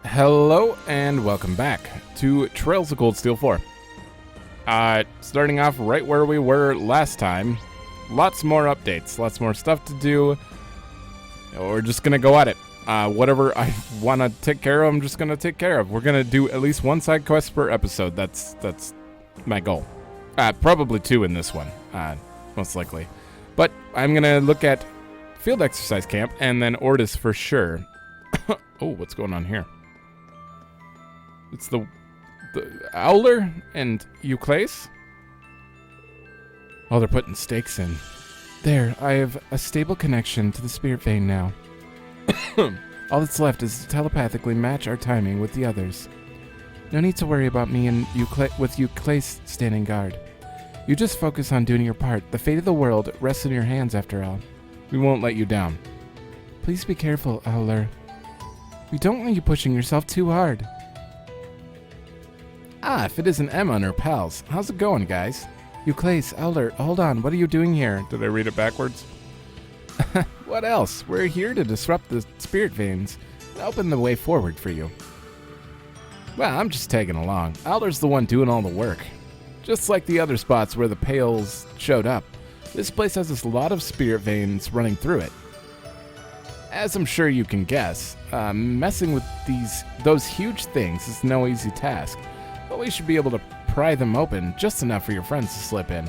Hello and welcome back to Trails of Cold Steel 4. Starting off right where we were last time. Lots more updates, lots more stuff to do. We're just gonna go at it. Whatever I want to take care of, I'm just gonna take care of. We're gonna do at least one side quest per episode. That's my goal. Probably two in this one, most likely. But I'm gonna look at Field Exercise Camp and then Ordis for sure. Oh, what's going on here? It's the Owler and Euclase? Oh, they're putting stakes in. There, I have a stable connection to the spirit vein now. All that's left is to telepathically match our timing with the others. No need to worry about me and with Euclase standing guard. You just focus on doing your part. The fate of the world rests in your hands after all. We won't let you down. Please be careful, Owler. We don't want you pushing yourself too hard. If it isn't Emma and her pals. How's it going, guys? Euclase, Owler, hold on. What are you doing here? Did I read it backwards? What else? We're here to disrupt the spirit veins and open the way forward for you. Well, I'm just tagging along. Owler's the one doing all the work. Just like the other spots where the Pales showed up, this place has a lot of spirit veins running through it. As I'm sure you can guess, messing with those huge things is no easy task, but we should be able to pry them open just enough for your friends to slip in.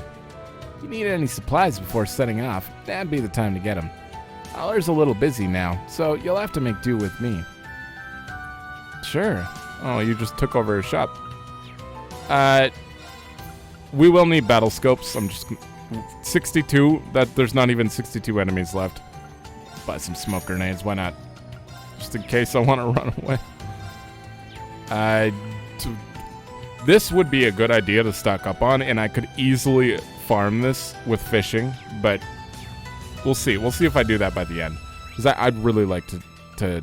If you need any supplies before setting off, that'd be the time to get them. Owler's a little busy now, so you'll have to make do with me. Sure. Oh, you just took over a shop. We will need battle scopes. I'm just 62. There's not even 62 enemies left. Buy some smoke grenades. Why not? Just in case I want to run away. This would be a good idea to stock up on, and I could easily farm this with fishing, but we'll see. We'll see if I do that by the end. Because I'd really like to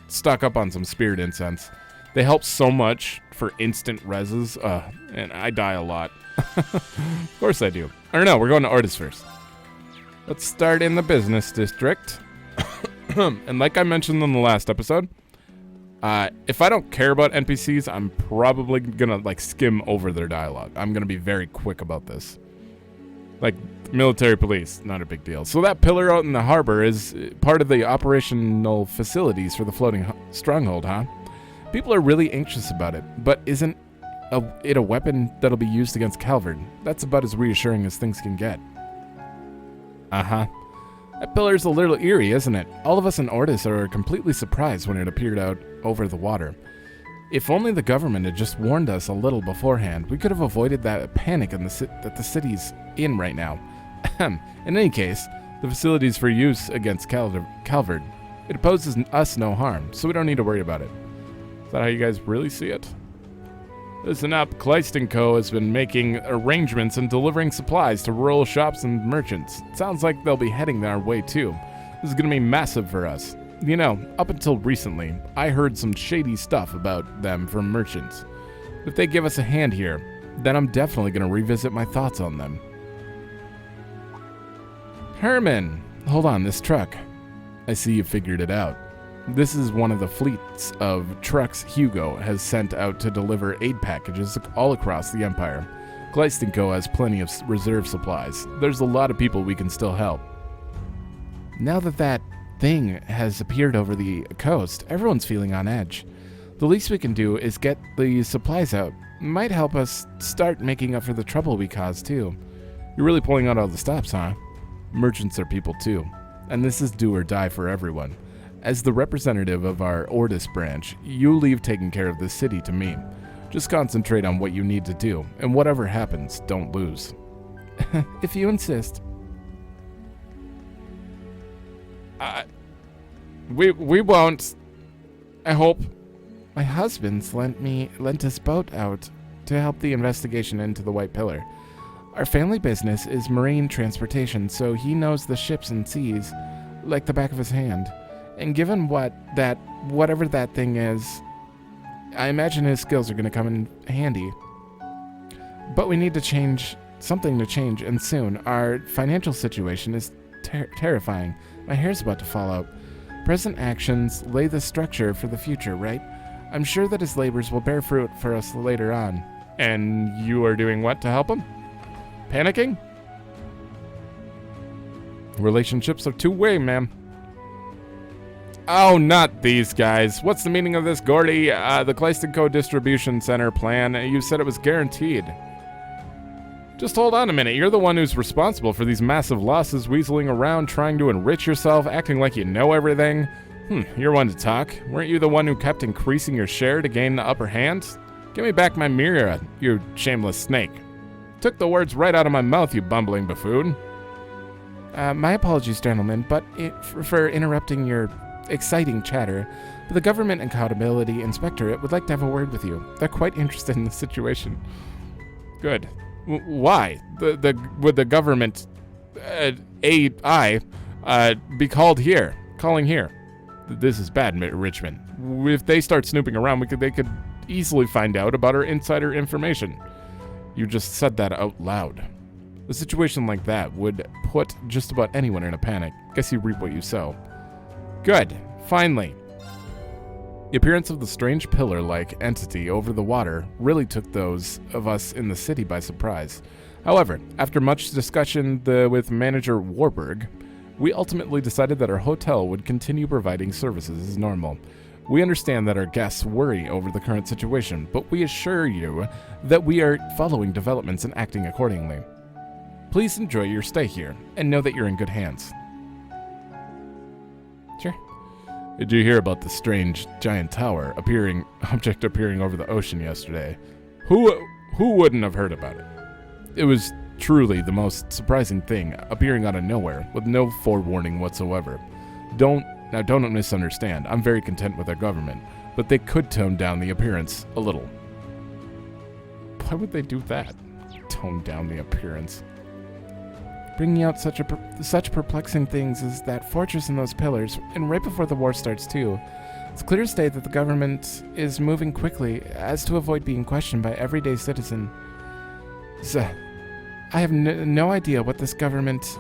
stock up on some spirit incense. They help so much for instant reses, and I die a lot. Of course I do. Or no, we're going to Ordis first. Let's start in the business district. And like I mentioned in the last episode, if I don't care about NPCs, I'm probably gonna skim over their dialogue. I'm gonna be very quick about this. Like military police, not a big deal. So that pillar out in the harbor is part of the operational facilities for the floating stronghold, huh? People are really anxious about it, but isn't it a weapon that'll be used against Calvard? That's about as reassuring as things can get. Uh-huh. That pillar's a little eerie, isn't it? All of us in Ordis are completely surprised when it appeared out over the water. If only the government had just warned us a little beforehand, we could have avoided that panic that the city's in right now. In any case, the facility's for use against Calvard. It poses us no harm, so we don't need to worry about it. Is that how you guys really see it? Listen up, Kleist & Co. has been making arrangements and delivering supplies to rural shops and merchants. It sounds like they'll be heading our way too. This is going to be massive for us. You know, up until recently, I heard some shady stuff about them from merchants. If they give us a hand here, then I'm definitely going to revisit my thoughts on them. Herman! Hold on, this truck. I see you figured it out. This is one of the fleets of trucks Hugo has sent out to deliver aid packages all across the Empire. Kleist & Co. has plenty of reserve supplies. There's a lot of people we can still help. Now that thing has appeared over the coast, everyone's feeling on edge. The least we can do is get the supplies out. Might help us start making up for the trouble we caused, too. You're really pulling out all the stops, huh? Merchants are people, too. And this is do or die for everyone. As the representative of our Ordis branch, you leave taking care of this city to me. Just concentrate on what you need to do, and whatever happens, don't lose. If you insist. We won't. I hope. My husband's lent his boat out to help the investigation into the White Pillar. Our family business is marine transportation, so he knows the ships and seas like the back of his hand. And given whatever that thing is, I imagine his skills are going to come in handy. But we need to change, and soon. Our financial situation is terrifying. My hair's about to fall out. Present actions lay the structure for the future, right? I'm sure that his labors will bear fruit for us later on. And you are doing what to help him? Panicking? Relationships are two-way, ma'am. Oh, not these guys. What's the meaning of this, Gordy? The Cleiston Co. Distribution Center plan. You said it was guaranteed. Just hold on a minute. You're the one who's responsible for these massive losses, weaseling around, trying to enrich yourself, acting like you know everything. You're one to talk. Weren't you the one who kept increasing your share to gain the upper hand? Give me back my mirror, you shameless snake. Took the words right out of my mouth, you bumbling buffoon. My apologies, gentlemen, but for interrupting your exciting chatter, but the Government Accountability Inspectorate would like to have a word with you. They're quite interested in the situation. Good. Why? Would the government AI be calling here? This is bad, Richmond. If they start snooping around, they could easily find out about our insider information. You just said that out loud. A situation like that would put just about anyone in a panic. Guess you reap what you sow. Good. Finally. The appearance of the strange pillar-like entity over the water really took those of us in the city by surprise. However, after much discussion with manager Warburg, we ultimately decided that our hotel would continue providing services as normal. We understand that our guests worry over the current situation, but we assure you that we are following developments and acting accordingly. Please enjoy your stay here, and know that you're in good hands. Sure. Did you hear about the strange giant tower object appearing over the ocean yesterday? Who wouldn't have heard about it? It was truly the most surprising thing, appearing out of nowhere, with no forewarning whatsoever. Don't misunderstand. I'm very content with our government, but they could tone down the appearance a little. Why would they do that? Tone down the appearance. Bringing out such perplexing things as that fortress and those pillars, and right before the war starts too. It's clear to state that the government is moving quickly as to avoid being questioned by everyday citizen. So, I have no idea what this government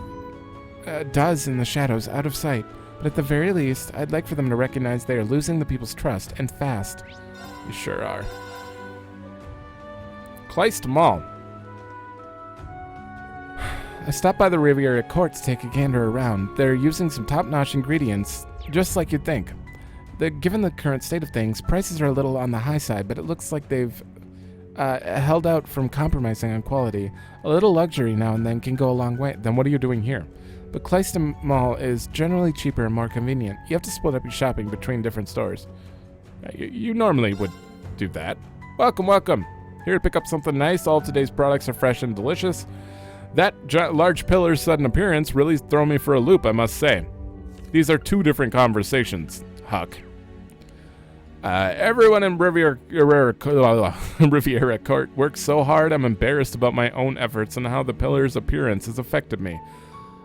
does in the shadows, out of sight, but at the very least, I'd like for them to recognize they are losing the people's trust, and fast. You sure are. Kleist Mall. I stopped by the Riviera Court to take a gander around. They're using some top-notch ingredients, just like you'd think. Given the current state of things, prices are a little on the high side, but it looks like they've held out from compromising on quality. A little luxury now and then can go a long way. Then what are you doing here? But Cleiston Mall is generally cheaper and more convenient. You have to split up your shopping between different stores. You normally would do that. Welcome. Here to pick up something nice. All of today's products are fresh and delicious. That large pillar's sudden appearance really threw me for a loop, I must say. These are two different conversations, Huck. Everyone in Riviera Court works so hard, I'm embarrassed about my own efforts and how the pillar's appearance has affected me.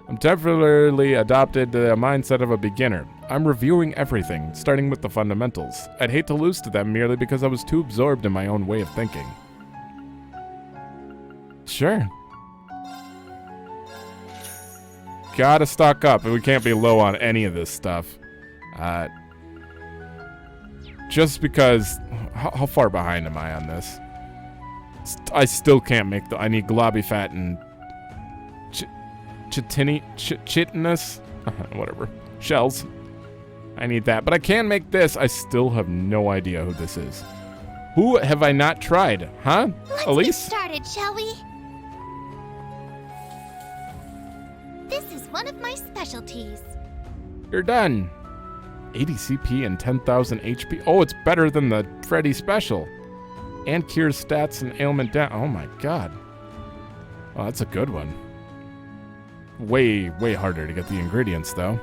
I'm temporarily adopted the mindset of a beginner. I'm reviewing everything, starting with the fundamentals. I'd hate to lose to them merely because I was too absorbed in my own way of thinking. Sure. Gotta stock up, and we can't be low on any of this stuff. Just because... How far behind am I on this? I still can't make I need globby fat and... chitinous? Whatever. Shells. I need that. But I can make this. I still have no idea who this is. Who have I not tried? Huh? Let's Elise? get started, shall we? This is one of my specialties. You're done. 80 CP and 10,000 HP. Oh, it's better than the Freddy special. And cures stats and ailment down. Oh my god. Oh, that's a good one. Way harder to get the ingredients, though.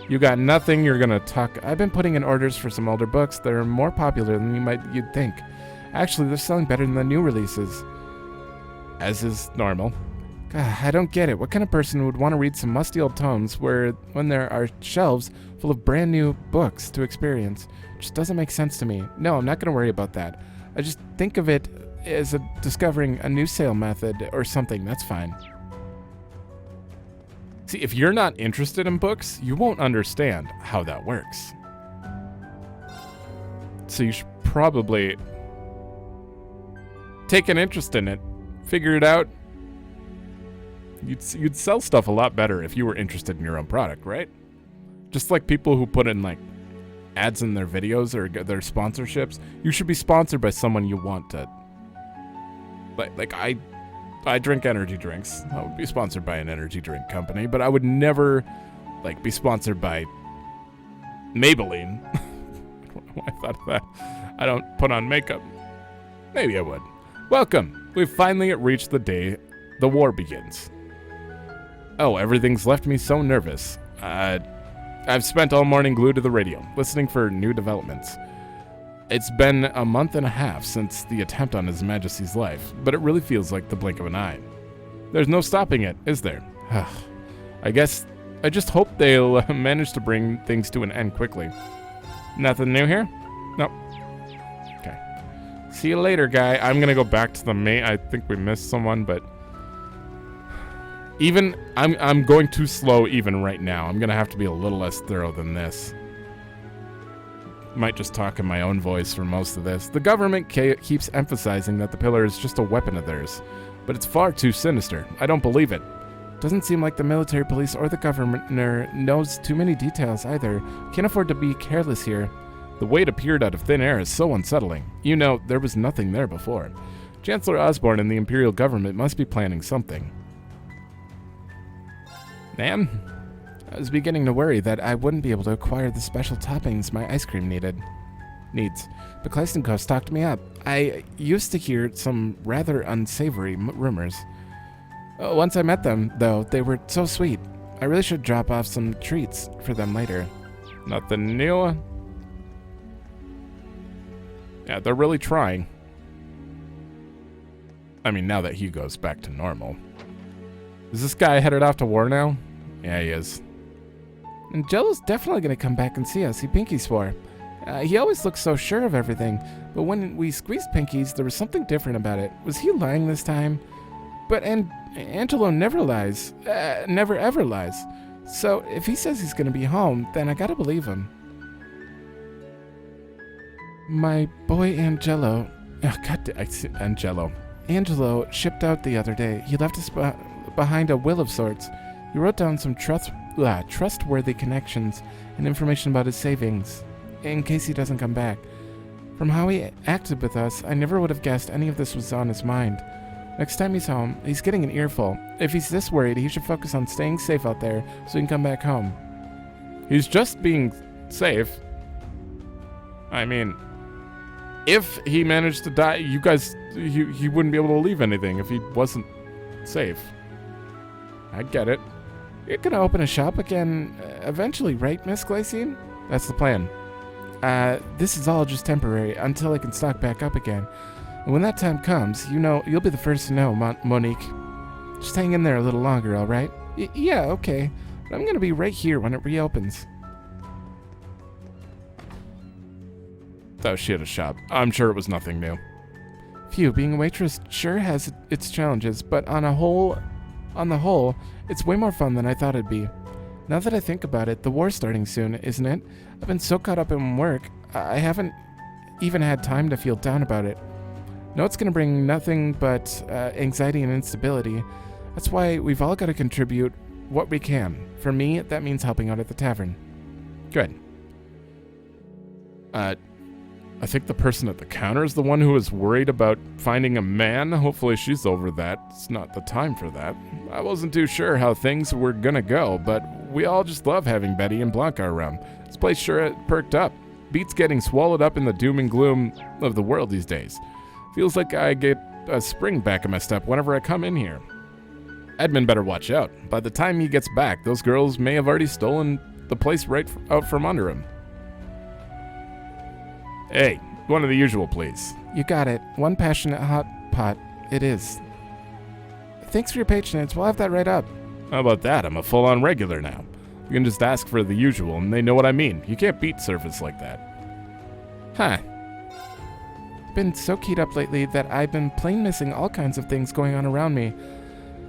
You got nothing, you're gonna tuck. I've been putting in orders for some older books that are more popular than you'd think. Actually, they're selling better than the new releases. As is normal. God, I don't get it. What kind of person would want to read some musty old tomes when there are shelves full of brand new books to experience? It just doesn't make sense to me. No, I'm not going to worry about that. I just think of it as discovering a new sale method or something. That's fine. See, if you're not interested in books, you won't understand how that works. So you should probably take an interest in it, figure it out. You'd sell stuff a lot better if you were interested in your own product, right? Just like people who put in like ads in their videos or their sponsorships, you should be sponsored by someone you want to. Like I drink energy drinks. I would be sponsored by an energy drink company, but I would never like be sponsored by Maybelline. I thought of that. I don't put on makeup. Maybe I would. Welcome. We've finally reached the day the war begins. Oh, everything's left me so nervous. I've spent all morning glued to the radio, listening for new developments. It's been a month and a half since the attempt on His Majesty's life, but it really feels like the blink of an eye. There's no stopping it, is there? I just hope they'll manage to bring things to an end quickly. Nothing new here? Nope. Okay. See you later, guy. I'm gonna go back to the main. I think we missed someone, but even I'm going too slow even right now. I'm gonna have to be a little less thorough than this. Might just talk in my own voice for most of this. The government keeps emphasizing that the pillar is just a weapon of theirs, but it's far too sinister. I don't believe it. Doesn't seem like the military police or the governor knows too many details either. Can't afford to be careless here. The weight appeared out of thin air is so unsettling. You know, there was nothing there before. Chancellor Osborne and the Imperial government must be planning something. Ma'am? I was beginning to worry that I wouldn't be able to acquire the special toppings my ice cream needs. But Kleissenkopf talked me up. I used to hear some rather unsavory rumors. Once I met them, though, they were so sweet. I really should drop off some treats for them later. Nothing new? Yeah, they're really trying. I mean, now that he goes back to normal. Is this guy headed off to war now? Yeah, he is. And Jello's definitely going to come back and see us, Pinky swore. He always looks so sure of everything, but when we squeezed Pinky's, there was something different about it. Was he lying this time? But Angelo never lies. Never ever lies. So if he says he's going to be home, then I gotta believe him. My boy Angelo... Oh, God, I see Angelo. Angelo shipped out the other day. He left us behind a will of sorts. He wrote down some trustworthy connections and information about his savings, in case he doesn't come back. From how he acted with us, I never would have guessed any of this was on his mind. Next time he's home, he's getting an earful. If he's this worried, he should focus on staying safe out there so he can come back home. He's just being safe. I mean, if he managed to die, you guys, he wouldn't be able to leave anything if he wasn't safe. I get it. You're gonna open a shop again eventually, right, Miss Glycine? That's the plan. This is all just temporary until I can stock back up again. And when that time comes, you know, you'll be the first to know, Monique. Just hang in there a little longer, all right? Yeah, okay. But I'm gonna be right here when it reopens. Oh, she had a shop. I'm sure it was nothing new. Phew, being a waitress sure has its challenges, but on the whole, it's way more fun than I thought it'd be. Now that I think about it, the war's starting soon, isn't it? I've been so caught up in work, I haven't even had time to feel down about it. No, it's going to bring nothing but anxiety and instability. That's why we've all got to contribute what we can. For me, that means helping out at the tavern. Good. I think the person at the counter is the one who is worried about finding a man. Hopefully she's over that. It's not the time for that. I wasn't too sure how things were gonna go, but we all just love having Betty and Blanca around. This place sure perked up. Beats getting swallowed up in the doom and gloom of the world these days. Feels like I get a spring back in my step whenever I come in here. Edmund better watch out. By the time he gets back, those girls may have already stolen the place right out from under him. Hey, one of the usual, please. You got it. One passionate hot pot. It is. Thanks for your patronage. We'll have that right up. How about that? I'm a full-on regular now. You can just ask for the usual, and they know what I mean. You can't beat service like that. Huh. Been so keyed up lately that I've been plain missing all kinds of things going on around me.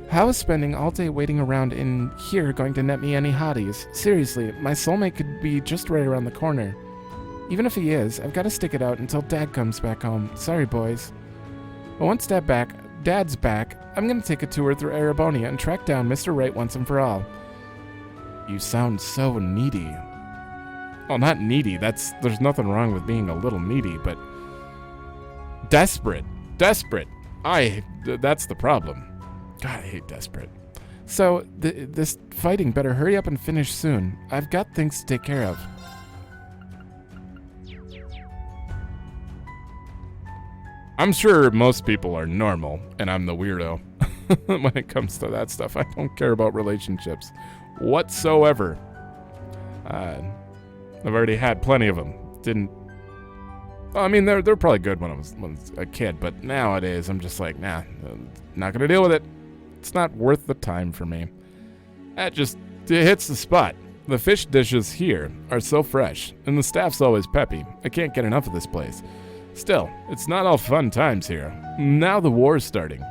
How is spending all day waiting around in here going to net me any hotties? Seriously, my soulmate could be just right around the corner. Even if he is, I've got to stick it out until Dad comes back home. Sorry, boys. But once Dad's back, I'm going to take a tour through Arabonia and track down Mr. Right once and for all. You sound so needy. Well, not needy. There's nothing wrong with being a little needy, but desperate. Desperate. That's the problem. God, I hate desperate. So, this fighting better hurry up and finish soon. I've got things to take care of. I'm sure most people are normal, and I'm the weirdo. When it comes to that stuff, I don't care about relationships whatsoever. I've already had plenty of them. I mean, they're probably good when I was a kid, but nowadays I'm just like, nah, not gonna deal with it. It's not worth the time for me. It hits the spot. The fish dishes here are so fresh, and the staff's always peppy. I can't get enough of this place. Still, it's not all fun times here. Now the war's starting.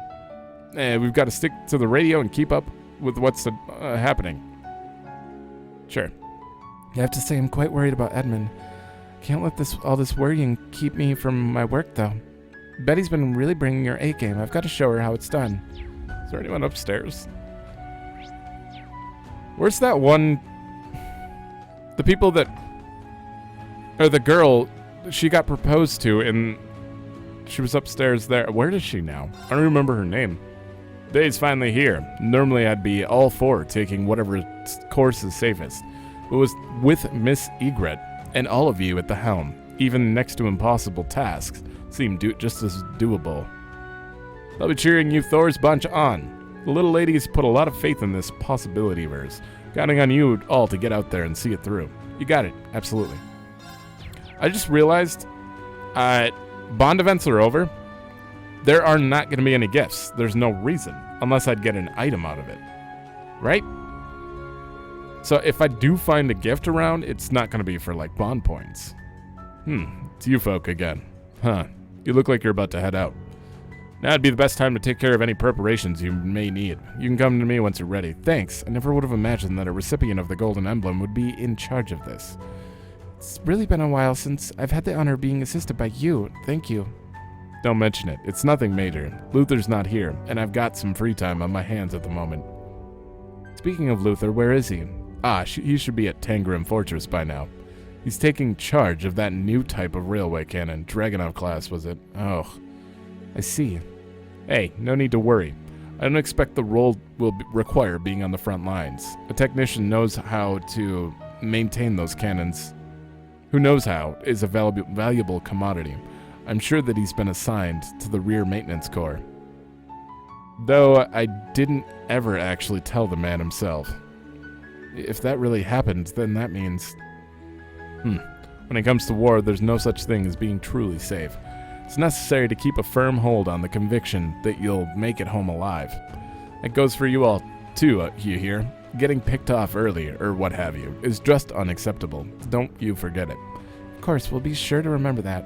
We've got to stick to the radio and keep up with what's happening. Sure. I have to say I'm quite worried about Edmund. Can't let all this worrying keep me from my work, though. Betty's been really bringing her A game. I've got to show her how it's done. Is there anyone upstairs? Where's that one? The people that... Or the girl... She got proposed to, and she was upstairs there. Where is she now? I don't remember her name. Day's finally here. Normally I'd be all for taking whatever course is safest. It was with Miss Egret, and all of you at the helm, even next to impossible tasks, seemed just as doable. I'll be cheering you Thor's bunch on. The little lady's put a lot of faith in this possibility of hers, counting on you all to get out there and see it through. You got it, absolutely. I just realized bond events are over. There are not going to be any gifts. There's no reason, unless I'd get an item out of it. Right? So if I do find a gift around, it's not going to be for, like, bond points. It's you folk again. Huh. You look like you're about to head out. Now'd be the best time to take care of any preparations you may need. You can come to me once you're ready. Thanks. I never would have imagined that a recipient of the Golden Emblem would be in charge of this. It's really been a while since I've had the honor of being assisted by you. Thank you. Don't mention it. It's nothing major. Luther's not here, and I've got some free time on my hands at the moment. Speaking of Luther, where is he? He should be at Tangram Fortress by now. He's taking charge of that new type of railway cannon. Dragonov class, was it? Oh, I see. Hey, no need to worry. I don't expect the role will require being on the front lines. A technician knows how to maintain those cannons. Who knows how is a valuable commodity. I'm sure that he's been assigned to the rear maintenance corps. Though I didn't ever actually tell the man himself. If that really happened, then that means... When it comes to war, there's no such thing as being truly safe. It's necessary to keep a firm hold on the conviction that you'll make it home alive. It goes for you all, too, you hear? Getting picked off early, or what have you, is just unacceptable. Don't you forget it. Of course, we'll be sure to remember that.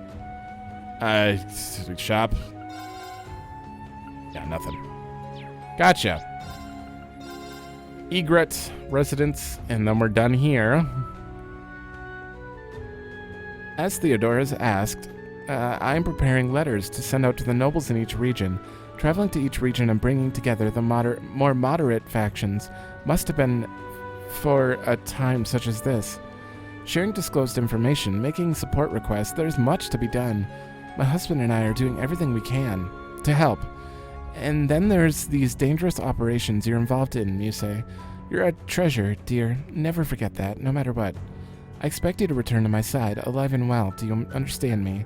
Shop? Yeah, nothing. Gotcha. Egret residence, and then we're done here. As Theodore has asked, I'm preparing letters to send out to the nobles in each region. Traveling to each region and bringing together the more moderate factions must have been for a time such as this. Sharing disclosed information, making support requests, there's much to be done. My husband and I are doing everything we can to help. And then there's these dangerous operations you're involved in, you say. You're a treasure, dear. Never forget that, no matter what. I expect you to return to my side, alive and well. Do you understand me?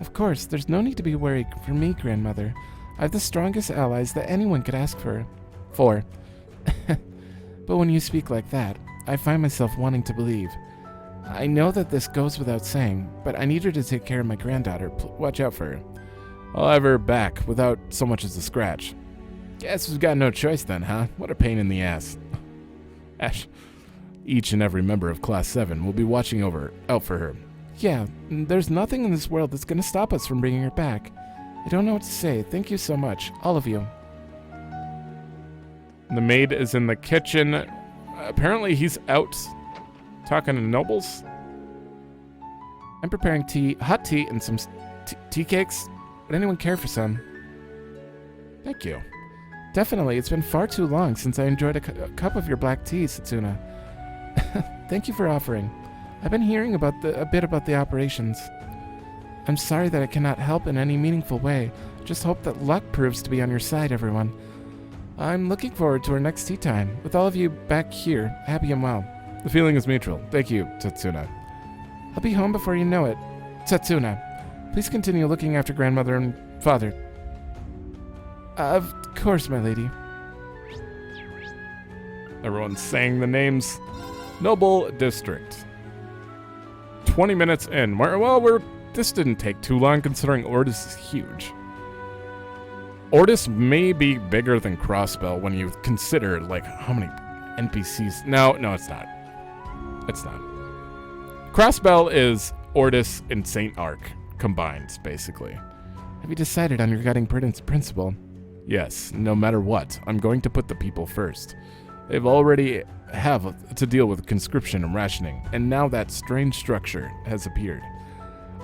Of course, there's no need to be worried for me, grandmother. I have the strongest allies that anyone could ask for. But when you speak like that, I find myself wanting to believe. I know that this goes without saying, but I need her to take care of my granddaughter. Watch out for her. I'll have her back without so much as a scratch. Guess we've got no choice then, huh? What a pain in the ass. Ash, each and every member of Class 7 will be watching out for her. Yeah, there's nothing in this world that's going to stop us from bringing her back. I don't know what to say. Thank you so much, all of you. The maid is in the kitchen. Apparently he's out talking to nobles. I'm preparing tea, hot tea, and some tea cakes. Would anyone care for some? Thank you. Definitely. It's been far too long since I enjoyed a cup of your black tea, Satsuna. Thank you for offering. I've been hearing a bit about the operations. I'm sorry that I cannot help in any meaningful way. Just hope that luck proves to be on your side, everyone. I'm looking forward to our next tea time. With all of you back here, happy and well. The feeling is mutual. Thank you, Satsuna. I'll be home before you know it. Satsuna, please continue looking after grandmother and father. Of course, my lady. Everyone's saying the names. Noble District. 20 minutes in. This didn't take too long considering Ordis is huge. Ordis may be bigger than Crossbell when you consider, like, how many NPCs. No, it's not. It's not. Crossbell is Ordis and St. Arc combined, basically. Have you decided on your guiding principle? Yes, no matter what, I'm going to put the people first. They've already have to deal with conscription and rationing, and now that strange structure has appeared.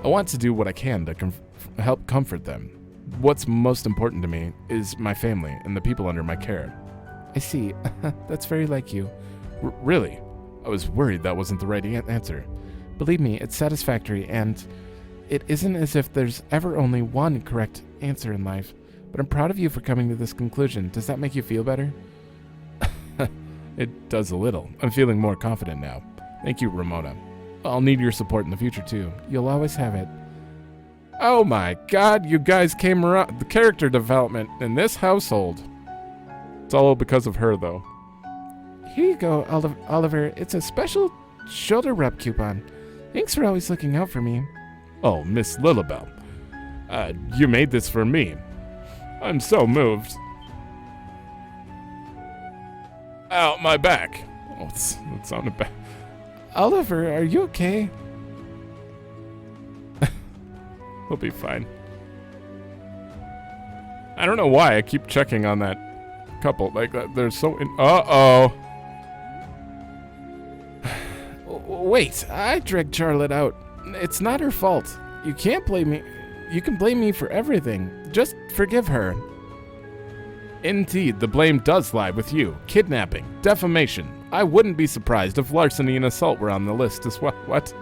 I want to do what I can to help comfort them. What's most important to me is my family and the people under my care. I see. That's very like you. Really? I was worried that wasn't the right answer. Believe me, it's satisfactory, and it isn't as if there's ever only one correct answer in life. But I'm proud of you for coming to this conclusion. Does that make you feel better? It does a little. I'm feeling more confident now. Thank you, Ramona. I'll need your support in the future, too. You'll always have it. Oh my god, you guys came around. The character development in this household. It's all because of her, though. Here you go, Oliver. It's a special shoulder rub coupon. Thanks for always looking out for me. Oh, Miss Lilibel. You made this for me. I'm so moved. Ow, my back. Oh, it's on the back. Oliver, are you okay? He'll be fine. I don't know why I keep checking on that couple. Like, they're so in. Uh-oh. Wait, I dragged Charlotte out. It's not her fault. You can't blame me. You can blame me for everything. Just forgive her. Indeed, the blame does lie with you. Kidnapping, defamation. I wouldn't be surprised if larceny and assault were on the list as well. What?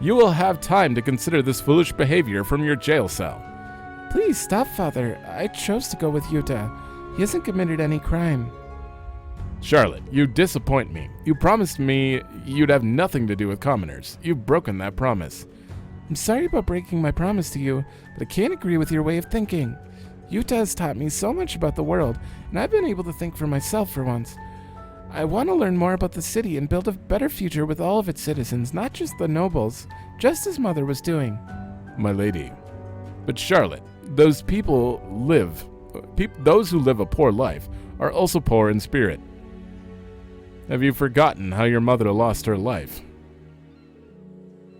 You will have time to consider this foolish behavior from your jail cell. Please stop, Father. I chose to go with Yuta. He hasn't committed any crime. Charlotte, you disappoint me. You promised me you'd have nothing to do with commoners. You've broken that promise. I'm sorry about breaking my promise to you, but I can't agree with your way of thinking. Yuta has taught me so much about the world, and I've been able to think for myself for once. I want to learn more about the city and build a better future with all of its citizens, not just the nobles, just as Mother was doing. My lady. But Charlotte, those who live a poor life are also poor in spirit. Have you forgotten how your mother lost her life?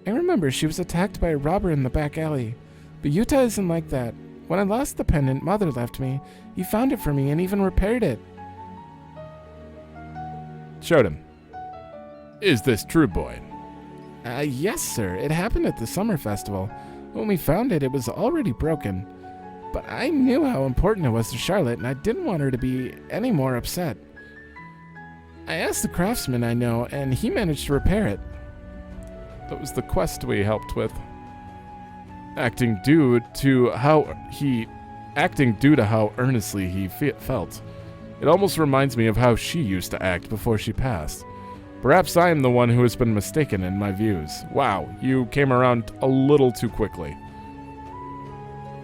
I remember she was attacked by a robber in the back alley, but Yuta isn't like that. When I lost the pendant Mother left me, he found it for me and even repaired it. Showed him. Is this true, boy? Yes, sir. It happened at the summer festival. When we found it, it was already broken. But I knew how important it was to Charlotte, and I didn't want her to be any more upset. I asked the craftsman I know, and he managed to repair it. That was the quest we helped with. Acting due to how earnestly he felt. It almost reminds me of how she used to act before she passed. Perhaps I am the one who has been mistaken in my views. Wow, you came around a little too quickly.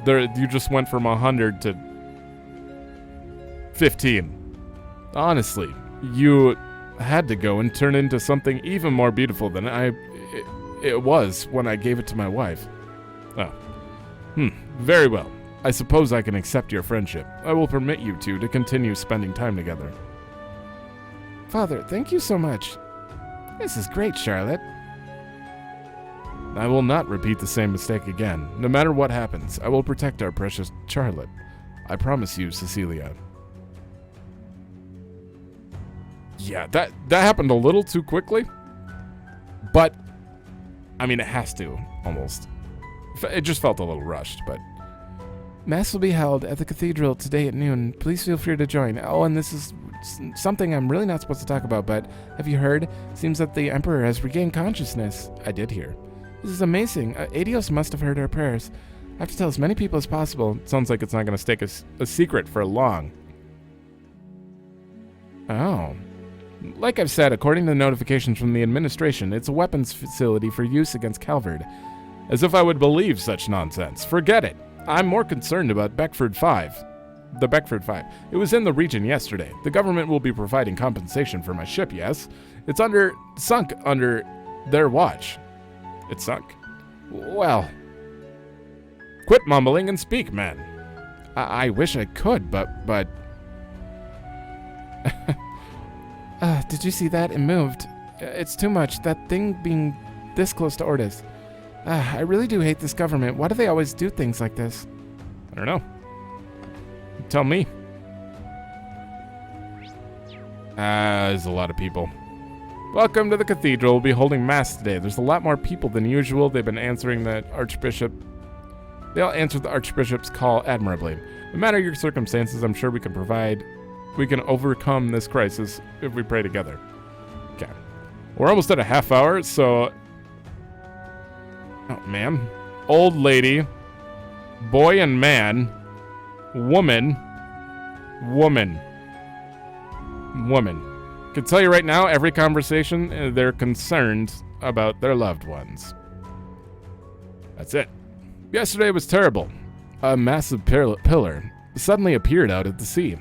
You just went from 100 to 15. Honestly, you had to go and turn into something even more beautiful than it was when I gave it to my wife. Oh. Very well. I suppose I can accept your friendship. I will permit you two to continue spending time together. Father, thank you so much. This is great, Charlotte. I will not repeat the same mistake again. No matter what happens, I will protect our precious Charlotte. I promise you, Cecilia. Yeah, that happened a little too quickly. But, I mean, it has to, almost. It just felt a little rushed, but... Mass will be held at the cathedral today at noon. Please feel free to join. Oh, and this is something I'm really not supposed to talk about, but have you heard? Seems that the Emperor has regained consciousness. I did hear. This is amazing. Adios must have heard our prayers. I have to tell as many people as possible. Sounds like it's not going to stay a secret for long. Oh. Like I've said, according to the notifications from the administration, it's a weapons facility for use against Calvard. As if I would believe such nonsense. Forget it. I'm more concerned about Beckford 5. The Beckford 5. It was in the region yesterday. The government will be providing compensation for my ship, yes? It's sunk under their watch. It sunk? Well... Quit mumbling and speak, man. I wish I could, but... Did you see that? It moved. It's too much. That thing being this close to Ordis. I really do hate this government. Why do they always do things like this? I don't know. Tell me. There's a lot of people. Welcome to the cathedral. We'll be holding mass today. There's a lot more people than usual. They've been answering the Archbishop. They all answered the Archbishop's call admirably. No matter your circumstances, I'm sure we can overcome this crisis if we pray together. Okay. We're almost at a half hour, so... Oh, man. Old lady. Boy and man. Woman. Woman. Woman. I can tell you right now, every conversation, they're concerned about their loved ones. That's it. Yesterday was terrible. A massive pillar suddenly appeared out at the sea,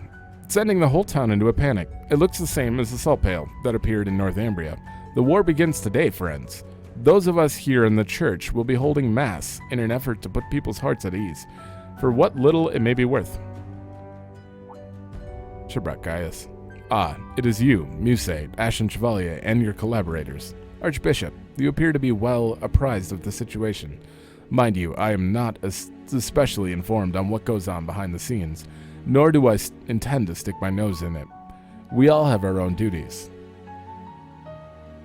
sending the whole town into a panic. It looks the same as the salt pail that appeared in Northumbria. The war begins today, friends. Those of us here in the church will be holding mass in an effort to put people's hearts at ease, for what little it may be worth. Shabrak Gaius. Ah, it is you, Muse, Ashen Chevalier, and your collaborators. Archbishop, you appear to be well apprised of the situation. Mind you, I am not especially informed on what goes on behind the scenes, nor do I intend to stick my nose in it. We all have our own duties.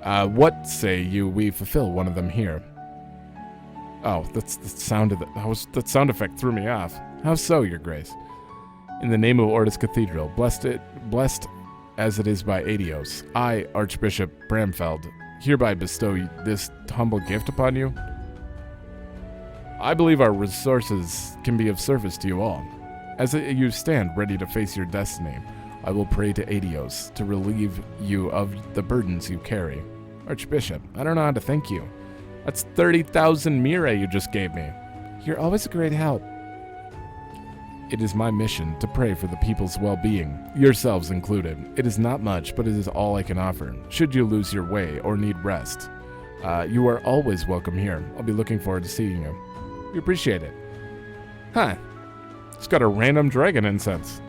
What say you we fulfill one of them here? Oh, that's the sound of that sound effect threw me off. How so, your grace? In the name of Ordis Cathedral, blessed as it is by Adios, I, Archbishop Bramfeld, hereby bestow this humble gift upon you. I believe our resources can be of service to you all. As you stand ready to face your destiny, I will pray to Adios to relieve you of the burdens you carry. Archbishop, I don't know how to thank you. That's 30,000 mire you just gave me. You're always a great help. It is my mission to pray for the people's well-being, yourselves included. It is not much, but it is all I can offer. Should you lose your way or need rest, you are always welcome here. I'll be looking forward to seeing you. We appreciate it. Huh. It's got a random dragon incense.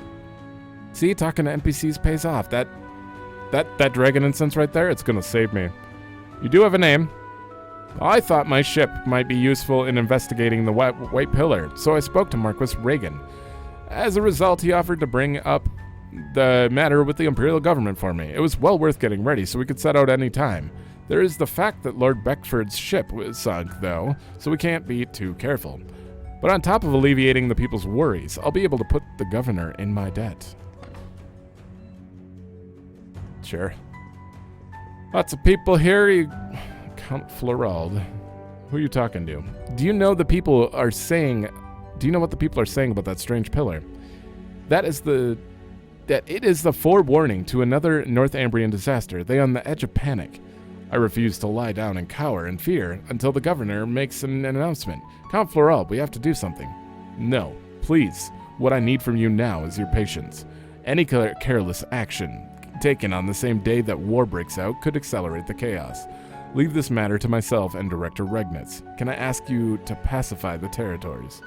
See, talking to NPCs pays off. That dragon incense right there, it's gonna save me. You do have a name. I thought my ship might be useful in investigating the White Pillar, so I spoke to Marquis Reagan. As a result, he offered to bring up the matter with the Imperial government for me. It was well worth getting ready, so we could set out any time. There is the fact that Lord Beckford's ship was sunk, though, so we can't be too careful. But on top of alleviating the people's worries, I'll be able to put the governor in my debt. Sure. Lots of people here. Count Florald. Who are you talking to? Do you know what the people are saying about that strange pillar? That it is the forewarning to another Northumbrian disaster. They are on the edge of panic. I refuse to lie down and cower in fear until the governor makes an announcement. Count Florald, we have to do something. No, please. What I need from you now is your patience. Any careless action taken on the same day that war breaks out could accelerate the chaos. Leave this matter to myself and Director Regnitz. Can I ask you to pacify the territories?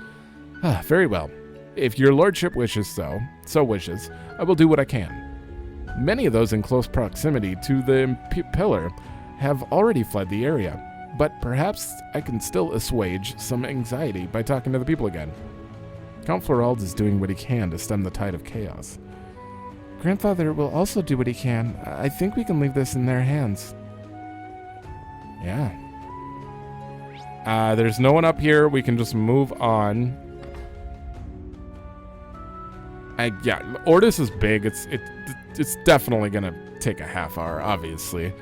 Very well. If your lordship wishes so wishes, I will do what I can. Many of those in close proximity to the pillar have already fled the area, but perhaps I can still assuage some anxiety by talking to the people again. Count Florald is doing what he can to stem the tide of chaos. Grandfather will also do what he can. I think we can leave this in their hands. Yeah. There's no one up here. We can just move on. Yeah, Ordis is big. It's definitely gonna take a half hour, obviously.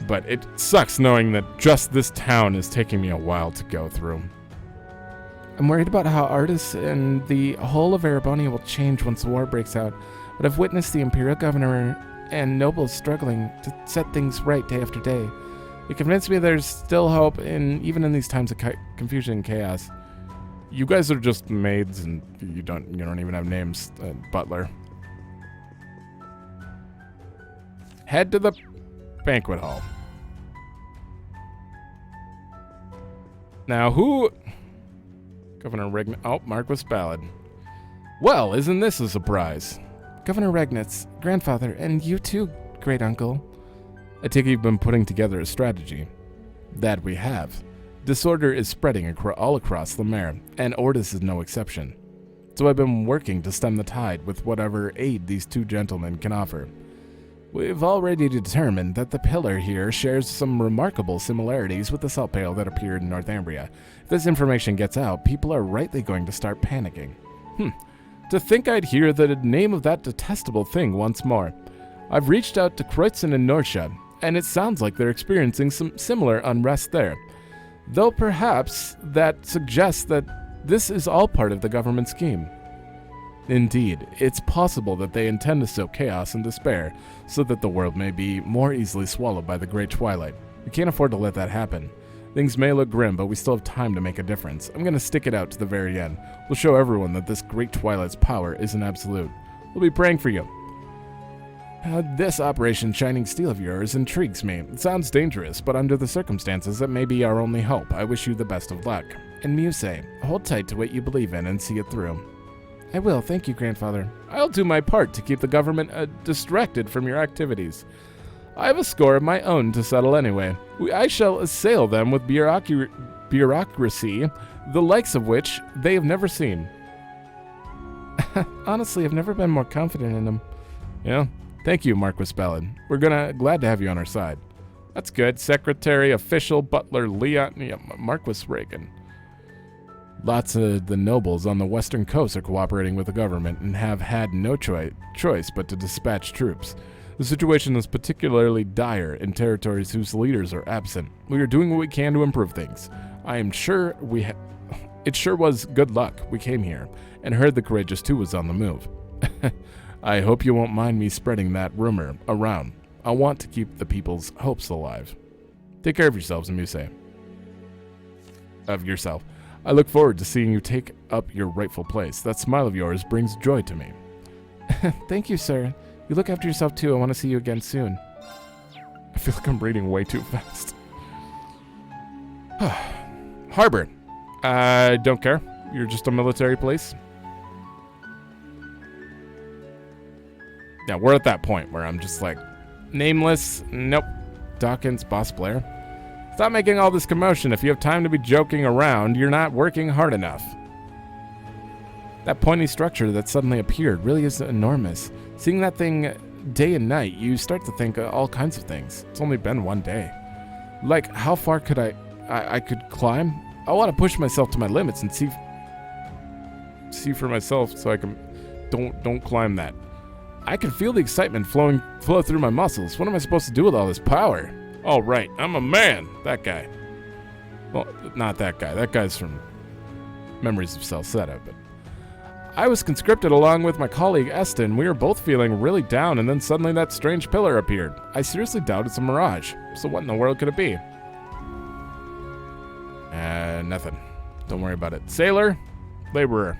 But it sucks knowing that just this town is taking me a while to go through. I'm worried about how Artis and the whole of Ereboni will change once the war breaks out, but I've witnessed the Imperial Governor and nobles struggling to set things right day after day. It convinced me there's still hope, even in these times of confusion and chaos. You guys are just maids, and you don't even have names, Butler. Head to the banquet hall. Now, who... Governor Regnitz... Oh, Marquis Ballad. Well, isn't this a surprise? Governor Regnitz, grandfather, and you too, great uncle. I take it you've been putting together a strategy. That we have. Disorder is spreading all across the mare, and Ordis is no exception. So I've been working to stem the tide with whatever aid these two gentlemen can offer. We've already determined that the pillar here shares some remarkable similarities with the salt pail that appeared in Northumbria. If this information gets out, people are rightly going to start panicking. To think I'd hear the name of that detestable thing once more. I've reached out to Kreutzen and Norcia, and it sounds like they're experiencing some similar unrest there. Though perhaps that suggests that this is all part of the government scheme. Indeed, it's possible that they intend to sow chaos and despair, so that the world may be more easily swallowed by the Great Twilight. We can't afford to let that happen. Things may look grim, but we still have time to make a difference. I'm gonna stick it out to the very end. We'll show everyone that this Great Twilight's power isn't absolute. We'll be praying for you. This Operation Shining Steel of yours intrigues me. It sounds dangerous, but under the circumstances, it may be our only hope. I wish you the best of luck. And Muse, hold tight to what you believe in and see it through. I will, thank you, grandfather. I'll do my part to keep the government distracted from your activities. I have a score of my own to settle anyway. I shall assail them with bureaucracy, the likes of which they have never seen. Honestly, I've never been more confident in him. Yeah. Thank you, Marquis Ballad. We're glad to have you on our side. That's good. Secretary, official, butler, Leon, Marquis Reagan. Lots of the nobles on the western coast are cooperating with the government and have had no choice but to dispatch troops. The situation is particularly dire in territories whose leaders are absent. We are doing what we can to improve things. I am sure it sure was good luck we came here and heard the Courageous 2 was on the move. I hope you won't mind me spreading that rumor around. I want to keep the people's hopes alive. Take care of yourselves, Muse. Of yourself. I look forward to seeing you take up your rightful place. That smile of yours brings joy to me. Thank you, sir. You look after yourself too. I want to see you again soon. I feel like I'm reading way too fast. Harbor. I don't care. You're just a military place. Yeah, we're at that point where I'm just like, nameless, nope. Dawkins, Boss Blair. Stop making all this commotion. If you have time to be joking around, you're not working hard enough. That pointy structure that suddenly appeared really is enormous. Seeing that thing day and night, you start to think all kinds of things. It's only been one day. Like, how far could I could climb? I want to push myself to my limits and see for myself so I can... Don't climb that. I can feel the excitement flow through my muscles. What am I supposed to do with all this power? Oh, right. I'm a man. That guy. Well, not that guy. That guy's from Memories of Salsetta, but... I was conscripted along with my colleague Eston. We were both feeling really down, and then suddenly that strange pillar appeared. I seriously doubt it's a mirage. So what in the world could it be? Nothing. Don't worry about it. Sailor, laborer.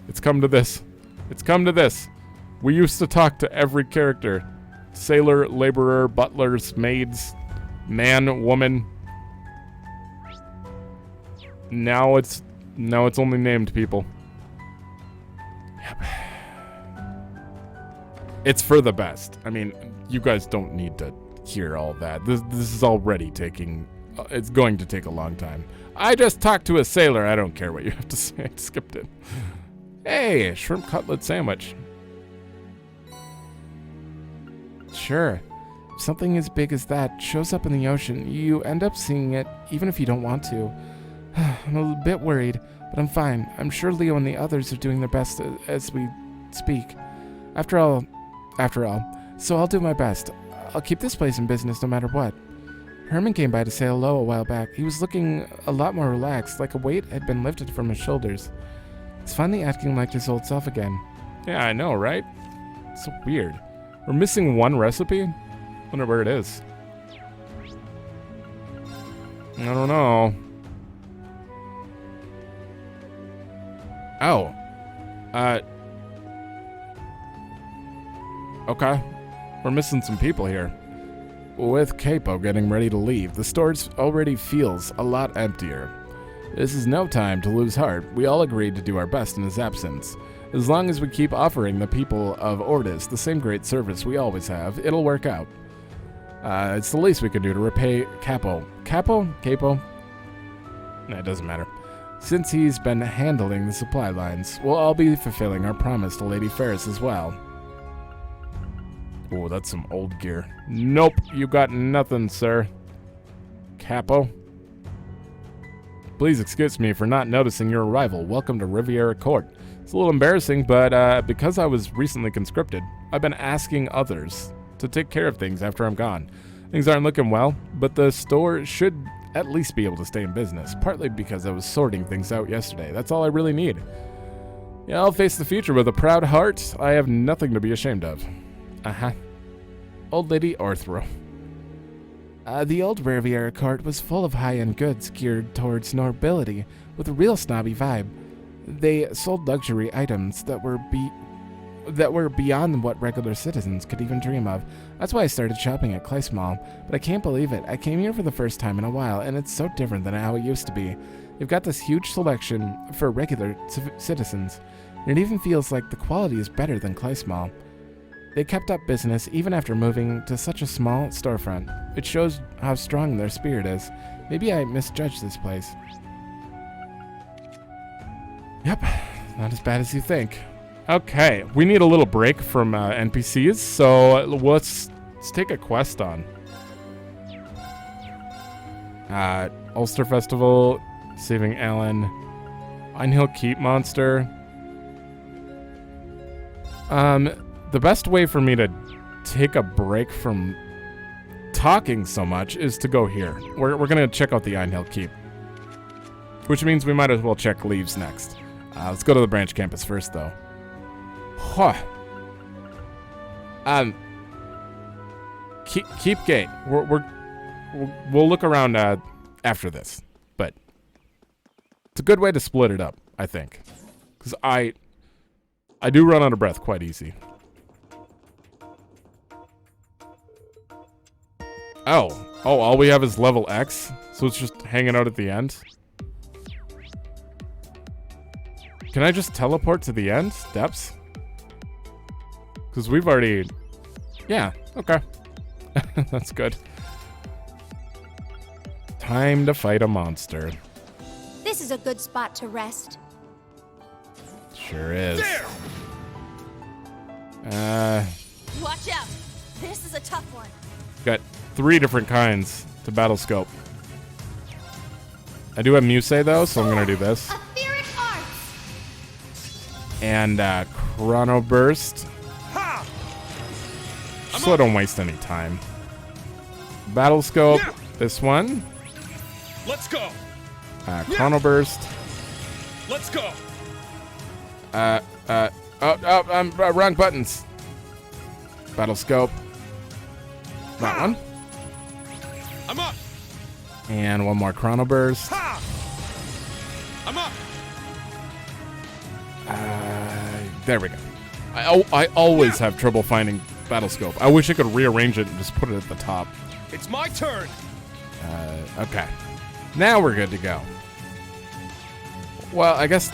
It's come to this. It's come to this. We used to talk to every character. Sailor, laborer, butlers, maids, man, woman. Now it's only named people. Yep. It's for the best. I mean, you guys don't need to hear all that. This is already taking... it's going to take a long time. I just talked to a sailor. I don't care what you have to say. I skipped it. Hey, shrimp cutlet sandwich. Sure. If something as big as that shows up in the ocean, you end up seeing it even if you don't want to. I'm a bit worried, but I'm fine. I'm sure Leo and the others are doing their best as we speak. After all, so I'll do my best. I'll keep this place in business no matter what. Herman came by to say hello a while back. He was looking a lot more relaxed, like a weight had been lifted from his shoulders. He's finally acting like his old self again. Yeah, I know, right? So weird. We're missing one recipe? Wonder where it is. I don't know. Oh. Okay. We're missing some people here. With Capo getting ready to leave, the store already feels a lot emptier. This is no time to lose heart. We all agreed to do our best in his absence. As long as we keep offering the people of Ordis the same great service we always have, it'll work out. It's the least we can do to repay Capo. Capo? Nah, it doesn't matter. Since he's been handling the supply lines, we'll all be fulfilling our promise to Lady Ferris as well. Oh, that's some old gear. Nope, you got nothing, sir. Capo? Please excuse me for not noticing your arrival. Welcome to Riviera Court. It's a little embarrassing, but because I was recently conscripted, I've been asking others to take care of things after I'm gone. Things aren't looking well, but the store should at least be able to stay in business, partly because I was sorting things out yesterday. That's all I really need. Yeah, I'll face the future with a proud heart. I have nothing to be ashamed of. Uh-huh. Old Lady Orthro. The old Riviera Court was full of high-end goods geared towards nobility, with a real snobby vibe. They sold luxury items that were beyond what regular citizens could even dream of. That's why I started shopping at Kleist Mall, but I can't believe it. I came here for the first time in a while, and it's so different than how it used to be. They've got this huge selection for regular citizens, and it even feels like the quality is better than Kleist Mall. They kept up business even after moving to such a small storefront. It shows how strong their spirit is. Maybe I misjudged this place. Yep, not as bad as you think. Okay, we need a little break from NPCs, so let's take a quest on. Ulster Festival, saving Alan, Einhill Keep monster. The best way for me to take a break from talking so much is to go here. We're gonna check out the Einhill Keep, which means we might as well check Leaves next. Let's go to the branch campus first, though. Huh. Keep gate. We'll look around after this, but it's a good way to split it up, I think, because I do run out of breath quite easy. Oh, all we have is level X, so it's just hanging out at the end. Can I just teleport to the end? Depths? Because we've already... Yeah, okay. That's good. Time to fight a monster. This is a good spot to rest. Sure is. Watch out! This is a tough one. Got 3 different kinds to battle scope. I do have Musei, though, so I'm going to do this. Etheric arts! And Chrono Burst. So I don't waste any time. Battle scope, this one. Let's go. Chrono Burst. Let's go. I'm wrong buttons. Battle scope. That one. I'm up. And one more Chrono Burst. I'm up. There we go. I always have trouble finding battle scope. I wish I could rearrange it and just put it at the top. It's my turn. Okay. Now we're good to go. Well, I guess...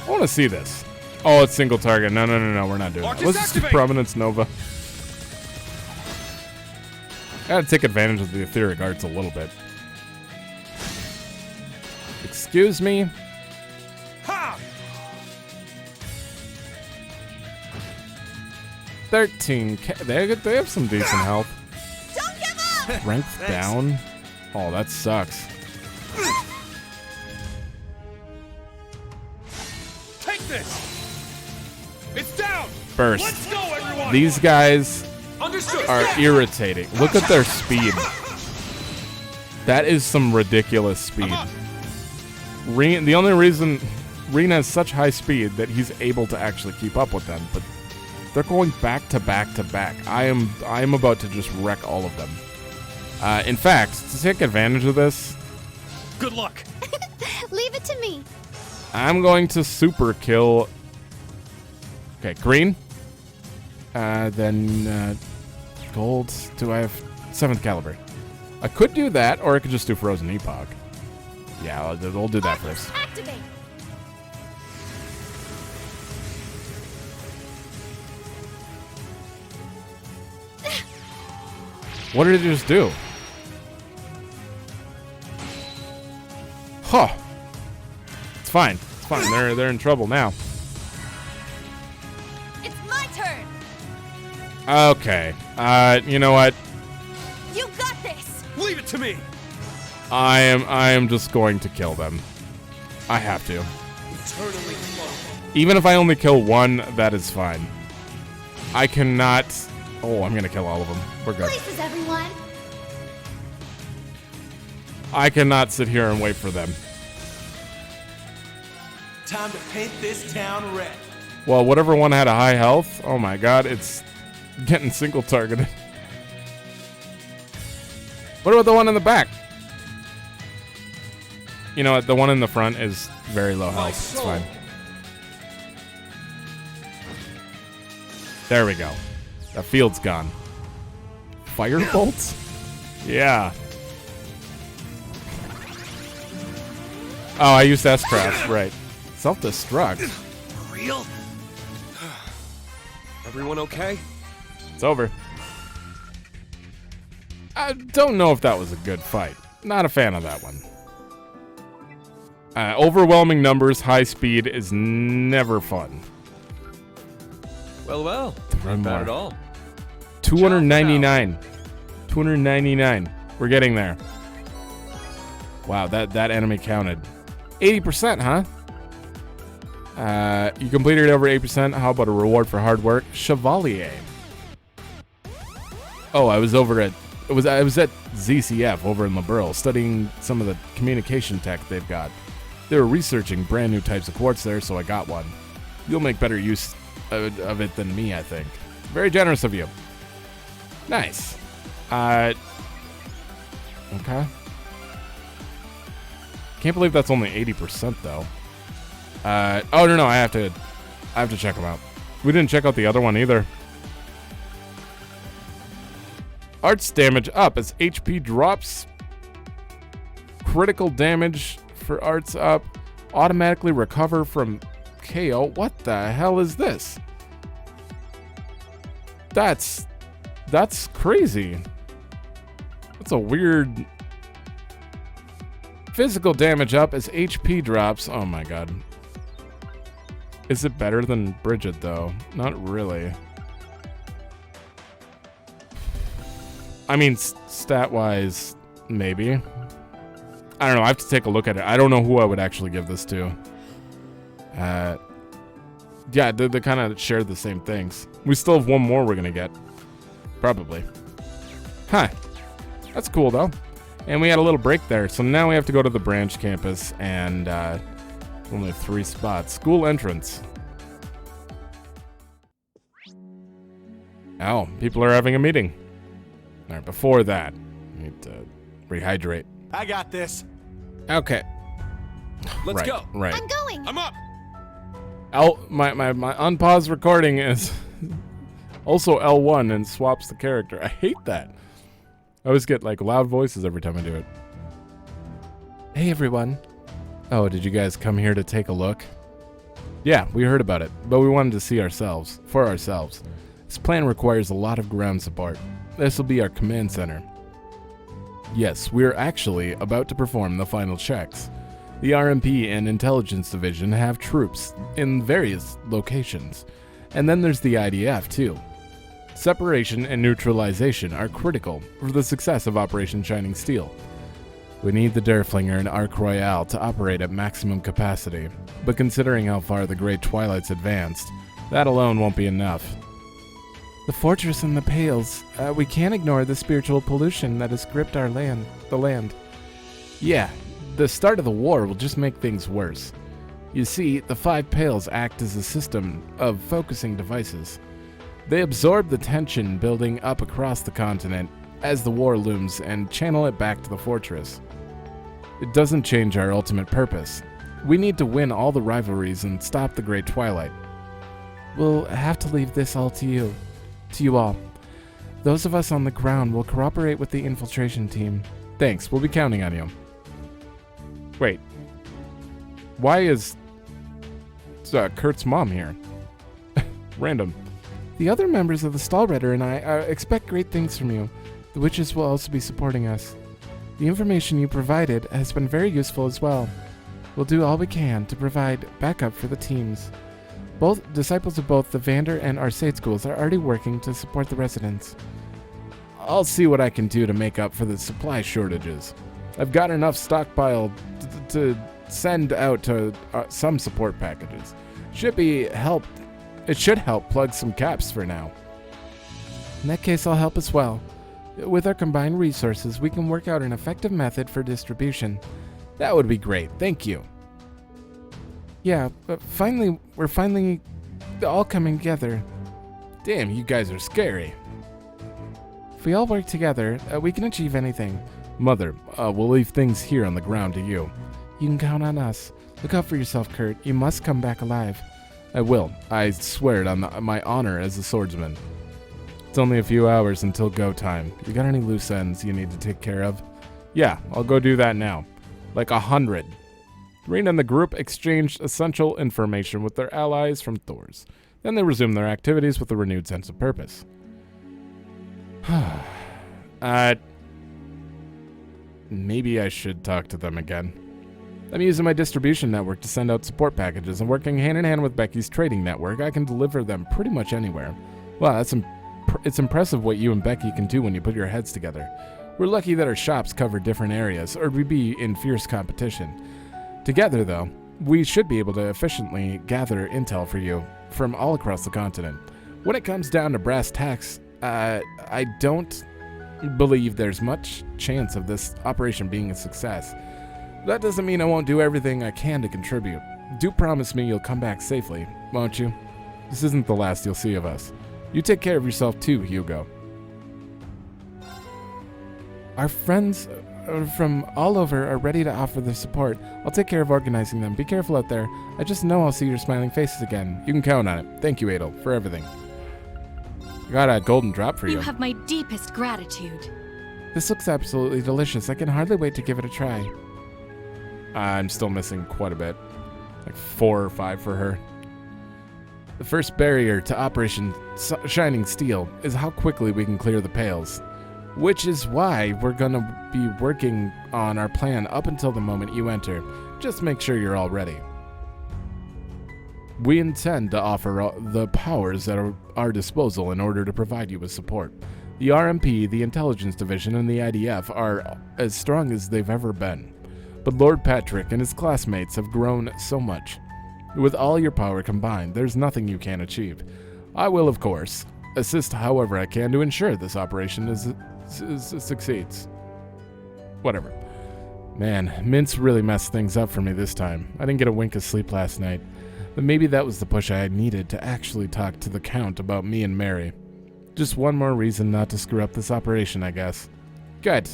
I want to see this. Oh, it's single target. No, we're not doing that. Let's just do Prominence Nova. Gotta take advantage of the etheric arts a little bit. Excuse me. Ha! 13K. They have some decent health. Don't give up! Strength down. Oh, that sucks. Take this! It's down! Burst. Let's go, everyone! These guys Understood! are irritating. Look at their speed. That is some ridiculous speed. The only reason Reen has such high speed that he's able to actually keep up with them, but they're going back to back to back. I am about to just wreck all of them. In fact, to take advantage of this, Good luck! Leave it to me. I'm going to super kill. Okay, green. Then gold. Do I have 7th caliber? I could do that, or I could just do Frozen Epoch. Yeah, we'll do that first. Activate. What did it just do? Huh. It's fine. It's fine. They're in trouble now. It's my turn. Okay. You know what? You got this. Leave it to me! I am just going to kill them. I have to. Eternally flow. Even if I only kill one, that is fine. I cannot. Oh, I'm gonna kill all of them. We're good. Places, everyone. I cannot sit here and wait for them. Time to paint this town red. Well, whatever one had a high health, oh my god, it's getting single targeted. What about the one in the back? You know what? The one in the front is very low health. It's fine. There we go. That field's gone. Fire bolts? Yeah. Oh, I used S-Craft, right. Self-destruct. For real? Everyone okay? It's over. I don't know if that was a good fight. Not a fan of that one. Overwhelming numbers, high speed is never fun. Well, not bad at all. 299. 299. We're getting there. Wow, that enemy counted. 80%, huh? You completed over 8%. How about a reward for hard work? Chevalier. Oh, I was at ZCF over in LaBeurle studying some of the communication tech they've got. They were researching brand new types of quartz there, so I got one. You'll make better use of it than me, I think. Very generous of you. Nice. Okay. Can't believe that's only 80% though. Oh no, I have to check them out. We didn't check out the other one either. Arts damage up as HP drops. Critical damage for arts up. Automatically recover from KO. What the hell is this? That's crazy. That's a weird. Physical damage up as HP drops. Oh my god. Is it better than Bridget though? Not really. I mean, stat-wise, maybe. I don't know. I have to take a look at it. I don't know who I would actually give this to. Yeah, they kind of share the same things. We still have one more we're going to get. Probably. Huh. That's cool, though. And we had a little break there. So now we have to go to the branch campus. And only 3 spots. School entrance. Oh, people are having a meeting. All right, before that, we need to rehydrate. I got this. Okay. Let's go. Right. I'm going. I'm up. My unpaused recording is also L1 and swaps the character. I hate that. I always get like loud voices every time I do it. Hey everyone. Oh, did you guys come here to take a look? Yeah, we heard about it, but we wanted to see for ourselves. This plan requires a lot of ground support. This will be our command center. Yes, we're actually about to perform the final checks. The RMP and Intelligence Division have troops in various locations. And then there's the IDF, too. Separation and neutralization are critical for the success of Operation Shining Steel. We need the Derflinger and Arc Royale to operate at maximum capacity, but considering how far the Great Twilight's advanced, that alone won't be enough. The fortress and the Pales. We can't ignore the spiritual pollution that has gripped the land. Yeah, the start of the war will just make things worse. You see, the 5 Pales act as a system of focusing devices. They absorb the tension building up across the continent as the war looms and channel it back to the fortress. It doesn't change our ultimate purpose. We need to win all the rivalries and stop the Great Twilight. We'll have to leave this all to you all. Those of us on the ground will cooperate with the infiltration team. Thanks, we'll be counting on you. Wait. Why is Kurt's mom here? Random. The other members of the Stallritter and I expect great things from you. The witches will also be supporting us. The information you provided has been very useful as well. We'll do all we can to provide backup for the teams. Both disciples of both the Vander and Arcade schools are already working to support the residents. I'll see what I can do to make up for the supply shortages. I've got enough stockpile to send out to some support packages. It should help plug some gaps for now. In that case, I'll help as well. With our combined resources, we can work out an effective method for distribution. That would be great, thank you. Yeah, but we're finally all coming together. Damn, you guys are scary. If we all work together, we can achieve anything. Mother, we'll leave things here on the ground to you. You can count on us. Look out for yourself, Kurt. You must come back alive. I will. I swear it on my honor as a swordsman. It's only a few hours until go time. You got any loose ends you need to take care of? Yeah, I'll go do that now. Like 100. Rena and the group exchanged essential information with their allies from Thor's. Then they resumed their activities with a renewed sense of purpose. Maybe I should talk to them again. I'm using my distribution network to send out support packages, and working hand in hand with Becky's trading network, I can deliver them pretty much anywhere. Wow, it's impressive what you and Becky can do when you put your heads together. We're lucky that our shops cover different areas, or we'd be in fierce competition. Together, though, we should be able to efficiently gather intel for you from all across the continent. When it comes down to brass tacks, I don't believe there's much chance of this operation being a success. That doesn't mean I won't do everything I can to contribute. Do promise me you'll come back safely, won't you? This isn't the last you'll see of us. You take care of yourself too, Hugo. Our friends from all over are ready to offer their support. I'll take care of organizing them. Be careful out there. I just know I'll see your smiling faces again. You can count on it. Thank you, Adel, for everything. I got a golden drop for you. You have my deepest gratitude. This looks absolutely delicious. I can hardly wait to give it a try. I'm still missing quite a bit. Like 4 or 5 for her. The first barrier to Operation Shining Steel is how quickly we can clear the Pales. Which is why we're gonna be working on our plan up until the moment you enter. Just make sure you're all ready. We intend to offer the powers at our disposal in order to provide you with support. The RMP, the Intelligence Division, and the IDF are as strong as they've ever been. But Lord Patrick and his classmates have grown so much. With all your power combined, there's nothing you can't achieve. I will, of course, assist however I can to ensure this operation succeeds. Whatever. Man, Mintz really messed things up for me this time. I didn't get a wink of sleep last night. But maybe that was the push I had needed to actually talk to the Count about me and Mary. Just one more reason not to screw up this operation, I guess. Good.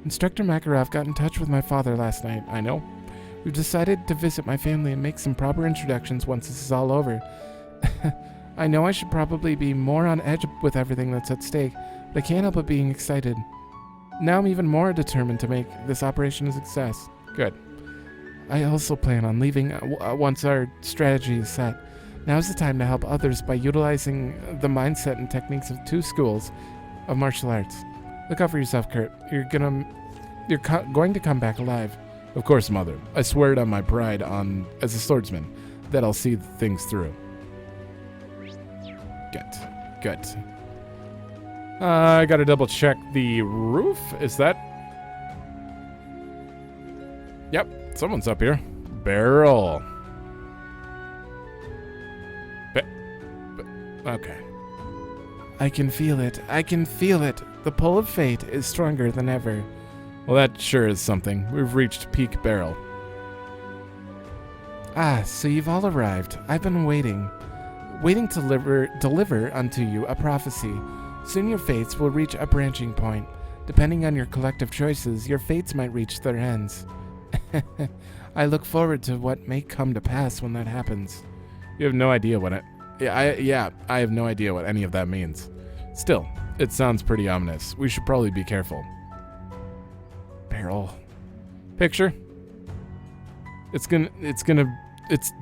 Instructor Makarov got in touch with my father last night. I know. We've decided to visit my family and make some proper introductions once this is all over. I know I should probably be more on edge with everything that's at stake, but I can't help but being excited. Now I'm even more determined to make this operation a success. Good. I also plan on leaving once our strategy is set. Now's the time to help others by utilizing the mindset and techniques of 2 schools of martial arts. Look out for yourself, Kurt. You're going to come back alive. Of course, Mother. I swear it on my pride as a swordsman that I'll see things through. Good. I gotta double check the roof. Is that... Yep, someone's up here. Barrel. Okay. I can feel it. The pull of fate is stronger than ever. Well, that sure is something. We've reached peak Barrel. Ah, so you've all arrived. I've been waiting to deliver unto you a prophecy. Soon your fates will reach a branching point. Depending on your collective choices, your fates might reach their ends. I look forward to what may come to pass when that happens. You have no idea what it... I have no idea what any of that means. Still, it sounds pretty ominous. We should probably be careful. Barrel. Picture. It's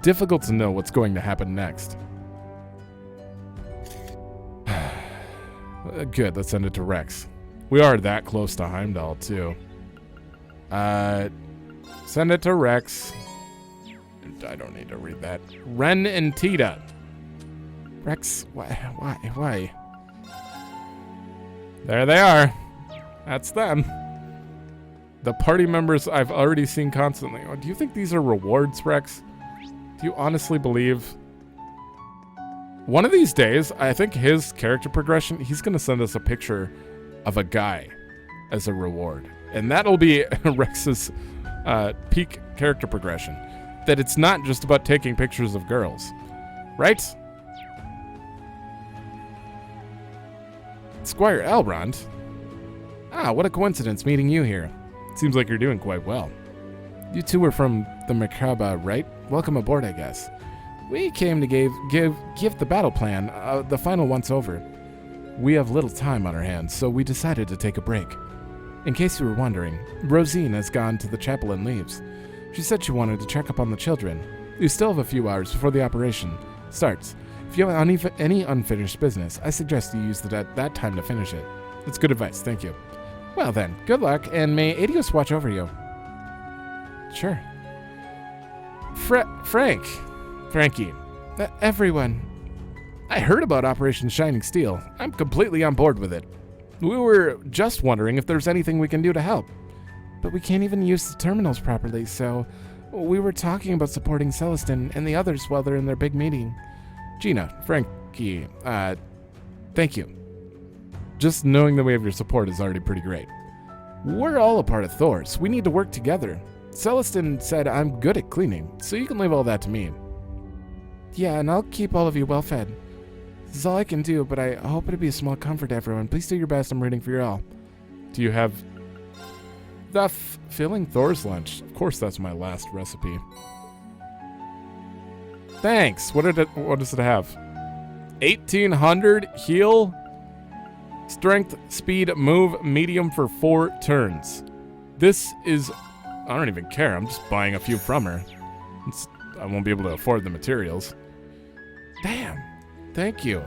difficult to know what's going to happen next. Good, let's send it to Rex. We are that close to Heimdall, too. Send it to Rex. I don't need to read that. Ren and Tita. Rex, why? There they are. That's them. The party members I've already seen constantly. Oh, do you think these are rewards, Rex? Do you honestly believe? One of these days, I think his character progression, he's going to send us a picture of a guy as a reward. And that'll be Rex's peak character progression. That it's not just about taking pictures of girls. Right? Squire Elrond? Ah, what a coincidence meeting you here. Seems like you're doing quite well. You two were from the Merkaba, right? Welcome aboard, I guess. We came to give the battle plan, the final once over. We have little time on our hands, so we decided to take a break. In case you were wondering, Rosine has gone to the chapel and leaves. She said she wanted to check up on the children. You still have a few hours before the operation starts. If you have any unfinished business, I suggest you use that time to finish it. That's good advice, thank you. Well then, good luck, and may Adios watch over you. Sure. Frankie. Everyone. I heard about Operation Shining Steel. I'm completely on board with it. We were just wondering if there's anything we can do to help. But we can't even use the terminals properly, so we were talking about supporting Celestin and the others while they're in their big meeting. Gina, Frankie, thank you. Just knowing that we have your support is already pretty great. We're all a part of Thor's. We need to work together. Celestin said I'm good at cleaning, so you can leave all that to me. Yeah, and I'll keep all of you well fed. This is all I can do, but I hope it'll be a small comfort to everyone. Please do your best. I'm rooting for you all. Do you have the filling Thor's lunch? Of course, that's my last recipe. Thanks. What does it have? 1800 heal, strength, speed, move, medium for 4 turns. This is... I don't even care. I'm just buying a few from her. I won't be able to afford the materials. Damn. Thank you.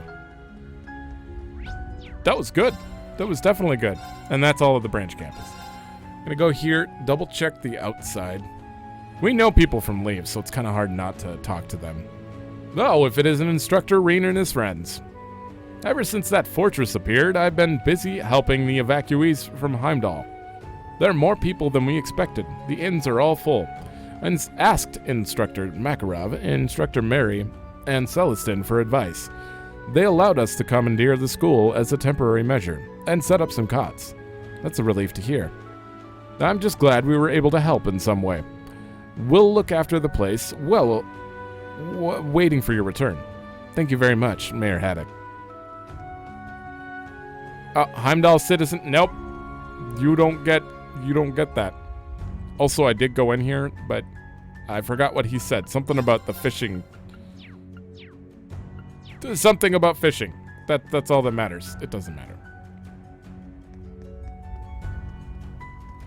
That was good. That was definitely good. And that's all of the branch campus. Gonna go here, double check the outside. We know people from Leaves, so it's kind of hard not to talk to them. Though, if it isn't Instructor Rainer and his friends. Ever since that fortress appeared, I've been busy helping the evacuees from Heimdall. There are more people than we expected. The inns are all full. And asked Instructor Makarov, Instructor Mary, and Celestin for advice. They allowed us to commandeer the school as a temporary measure, and set up some cots. That's a relief to hear. I'm just glad we were able to help in some way. We'll look after the place, well, waiting for your return. Thank you very much, Mayor Haddock. Heimdall citizen, nope. You don't get that. Also, I did go in here, but I forgot what he said. Something about the fishing. Something about fishing. That's all that matters. It doesn't matter.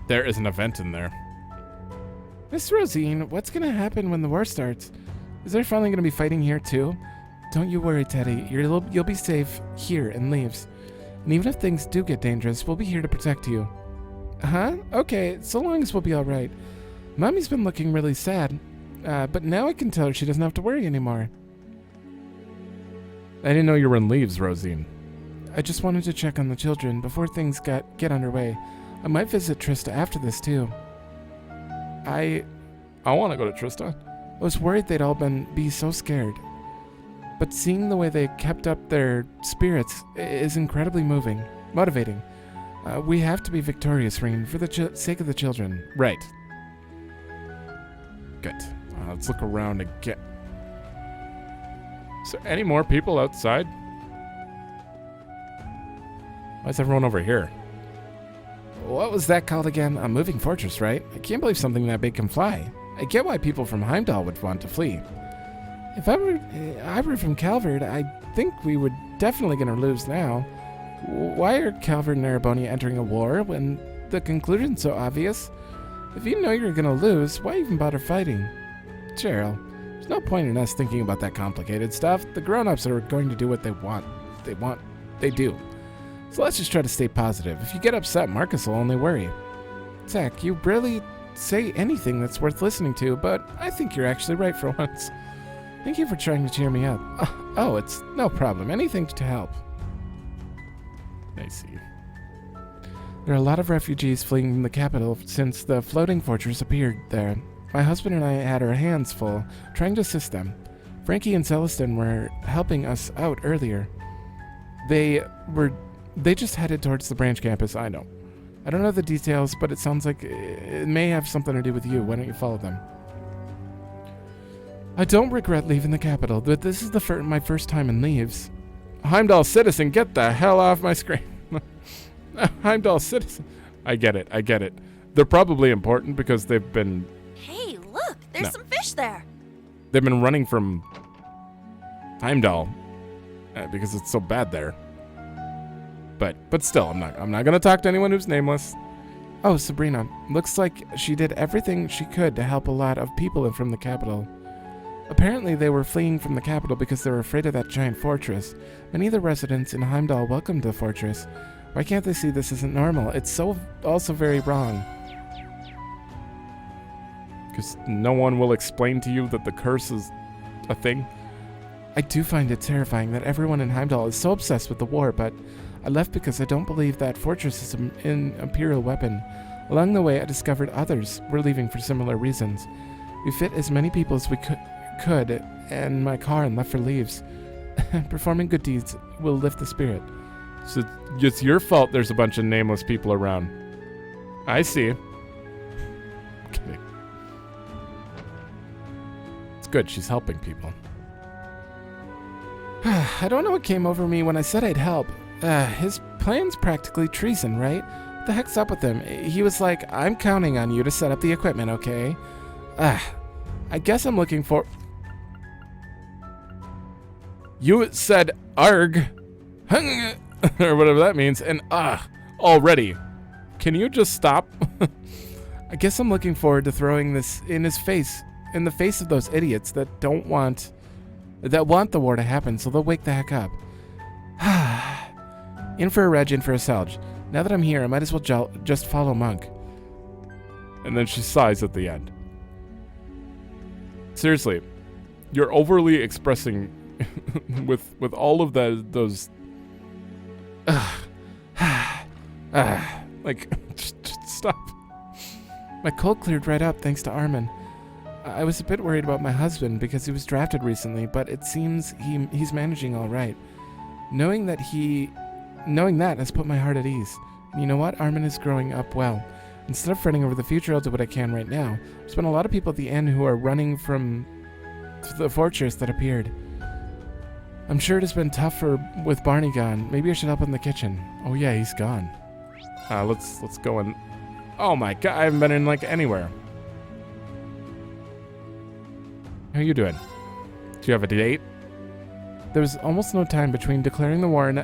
There is an event in there. Miss Rosine, what's going to happen when the war starts? Is there finally going to be fighting here too? Don't you worry, Teddy. You'll be safe here in Leaves. And even if things do get dangerous, we'll be here to protect you. Huh? Okay, so long as we'll be alright. Mommy's been looking really sad, but now I can tell her she doesn't have to worry anymore. I didn't know you were in Leaves, Rosine. I just wanted to check on the children before things get underway. I might visit Trista after this, too. I want to go to Trista. I was worried they'd all be so scared. But seeing the way they kept up their spirits is incredibly motivating. We have to be victorious, Reen, for the sake of the children. Right. Good. Let's look around again. Is there any more people outside? Why is everyone over here? What was that called again? A moving fortress, right? I can't believe something that big can fly. I get why people from Heimdall would want to flee. If I were from Calvard, I think we would definitely gonna lose now. Why are Calvard and Ereboni entering a war when the conclusion's so obvious? If you know you're gonna lose, why even bother fighting? Cheryl, there's no point in us thinking about that complicated stuff. The grown-ups are going to do what they want. They do. So let's just try to stay positive. If you get upset, Marcus will only worry. Zach, you barely say anything that's worth listening to, but I think you're actually right for once. Thank you for trying to cheer me up. Oh, it's no problem. Anything to help. I see. There are a lot of refugees fleeing from the capital since the floating fortress appeared there. My husband and I had our hands full, trying to assist them. Frankie and Celestin were helping us out earlier. They just headed towards the branch campus, I know. I don't know the details, but it sounds like it may have something to do with you. Why don't you follow them? I don't regret leaving the capital, but this is my first time in Leaves. Heimdall citizen, get the hell off my screen. Heimdall citizen. I get it. They're probably important because they've been... Hey, look, there's some fish there. They've been running from Heimdall because it's so bad there. But still, I'm not gonna talk to anyone who's nameless. Oh, Sabrina, looks like she did everything she could to help a lot of people from the capital. Apparently, they were fleeing from the capital because they were afraid of that giant fortress. Many of the residents in Heimdall welcomed the fortress. Why can't they see this isn't normal? It's also very wrong. Because no one will explain to you that the curse is a thing. I do find it terrifying that everyone in Heimdall is so obsessed with the war, but I left because I don't believe that fortress is an Imperial weapon. Along the way, I discovered others were leaving for similar reasons. We fit as many people as we could in my car and left for Leaves. Performing good deeds will lift the spirit. So it's your fault there's a bunch of nameless people around. I see. Kidding. It's good she's helping people. I don't know what came over me when I said I'd help. His plan's practically treason, right? What the heck's up with him? He was like, I'm counting on you to set up the equipment, okay? I guess I'm looking for... You said arg, or whatever that means, and already. Can you just stop? I guess I'm looking forward to throwing this in the face of those idiots that want the war to happen, so they'll wake the heck up. In for a Reg, in for a Selge. Now that I'm here, I might as well just follow Monk. And then she sighs at the end. Seriously, you're overly expressing with all of those like just stop. My cold cleared right up thanks to Armin. I was a bit worried about my husband because he was drafted recently, but it seems he's managing all right. Knowing that has put my heart at ease. And you know what? Armin is growing up well. Instead of fretting over the future, I'll do what I can right now. There's been a lot of people at the end who are running from the fortress that appeared. I'm sure it has been tough with Barney gone. Maybe I should help in the kitchen. Oh yeah, he's gone. Let's go in. Oh my god, I haven't been in like anywhere. How you doing? Do you have a date? There was almost no time between declaring war and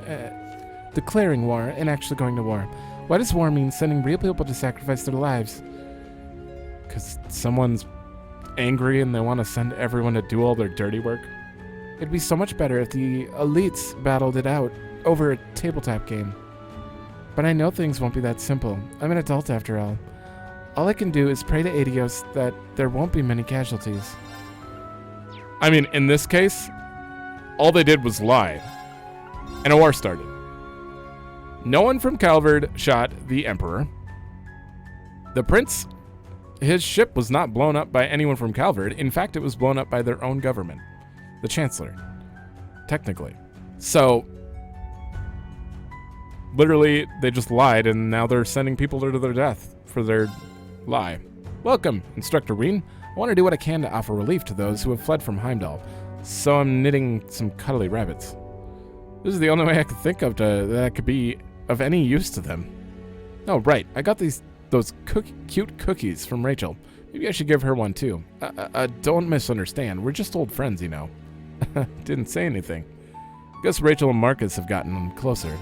actually going to war. Why does war mean sending real people to sacrifice their lives? Because someone's angry and they want to send everyone to do all their dirty work? It'd be so much better if the elites battled it out over a tabletop game. But I know things won't be that simple. I'm an adult after all. All I can do is pray to Adios that there won't be many casualties. I mean, in this case, all they did was lie. And a war started. No one from Calvard shot the Emperor. The Prince, his ship was not blown up by anyone from Calvard. In fact, it was blown up by their own government. The Chancellor. Technically. So, literally, they just lied, and now they're sending people to their death for their lie. Welcome, Instructor Reen. I want to do what I can to offer relief to those who have fled from Heimdall, so I'm knitting some cuddly rabbits. This is the only way I could think of that could be of any use to them. Oh, right, I got those cute cookies from Rachel. Maybe I should give her one too. Don't misunderstand, we're just old friends, you know. Didn't say anything. Guess Rachel and Marcus have gotten closer.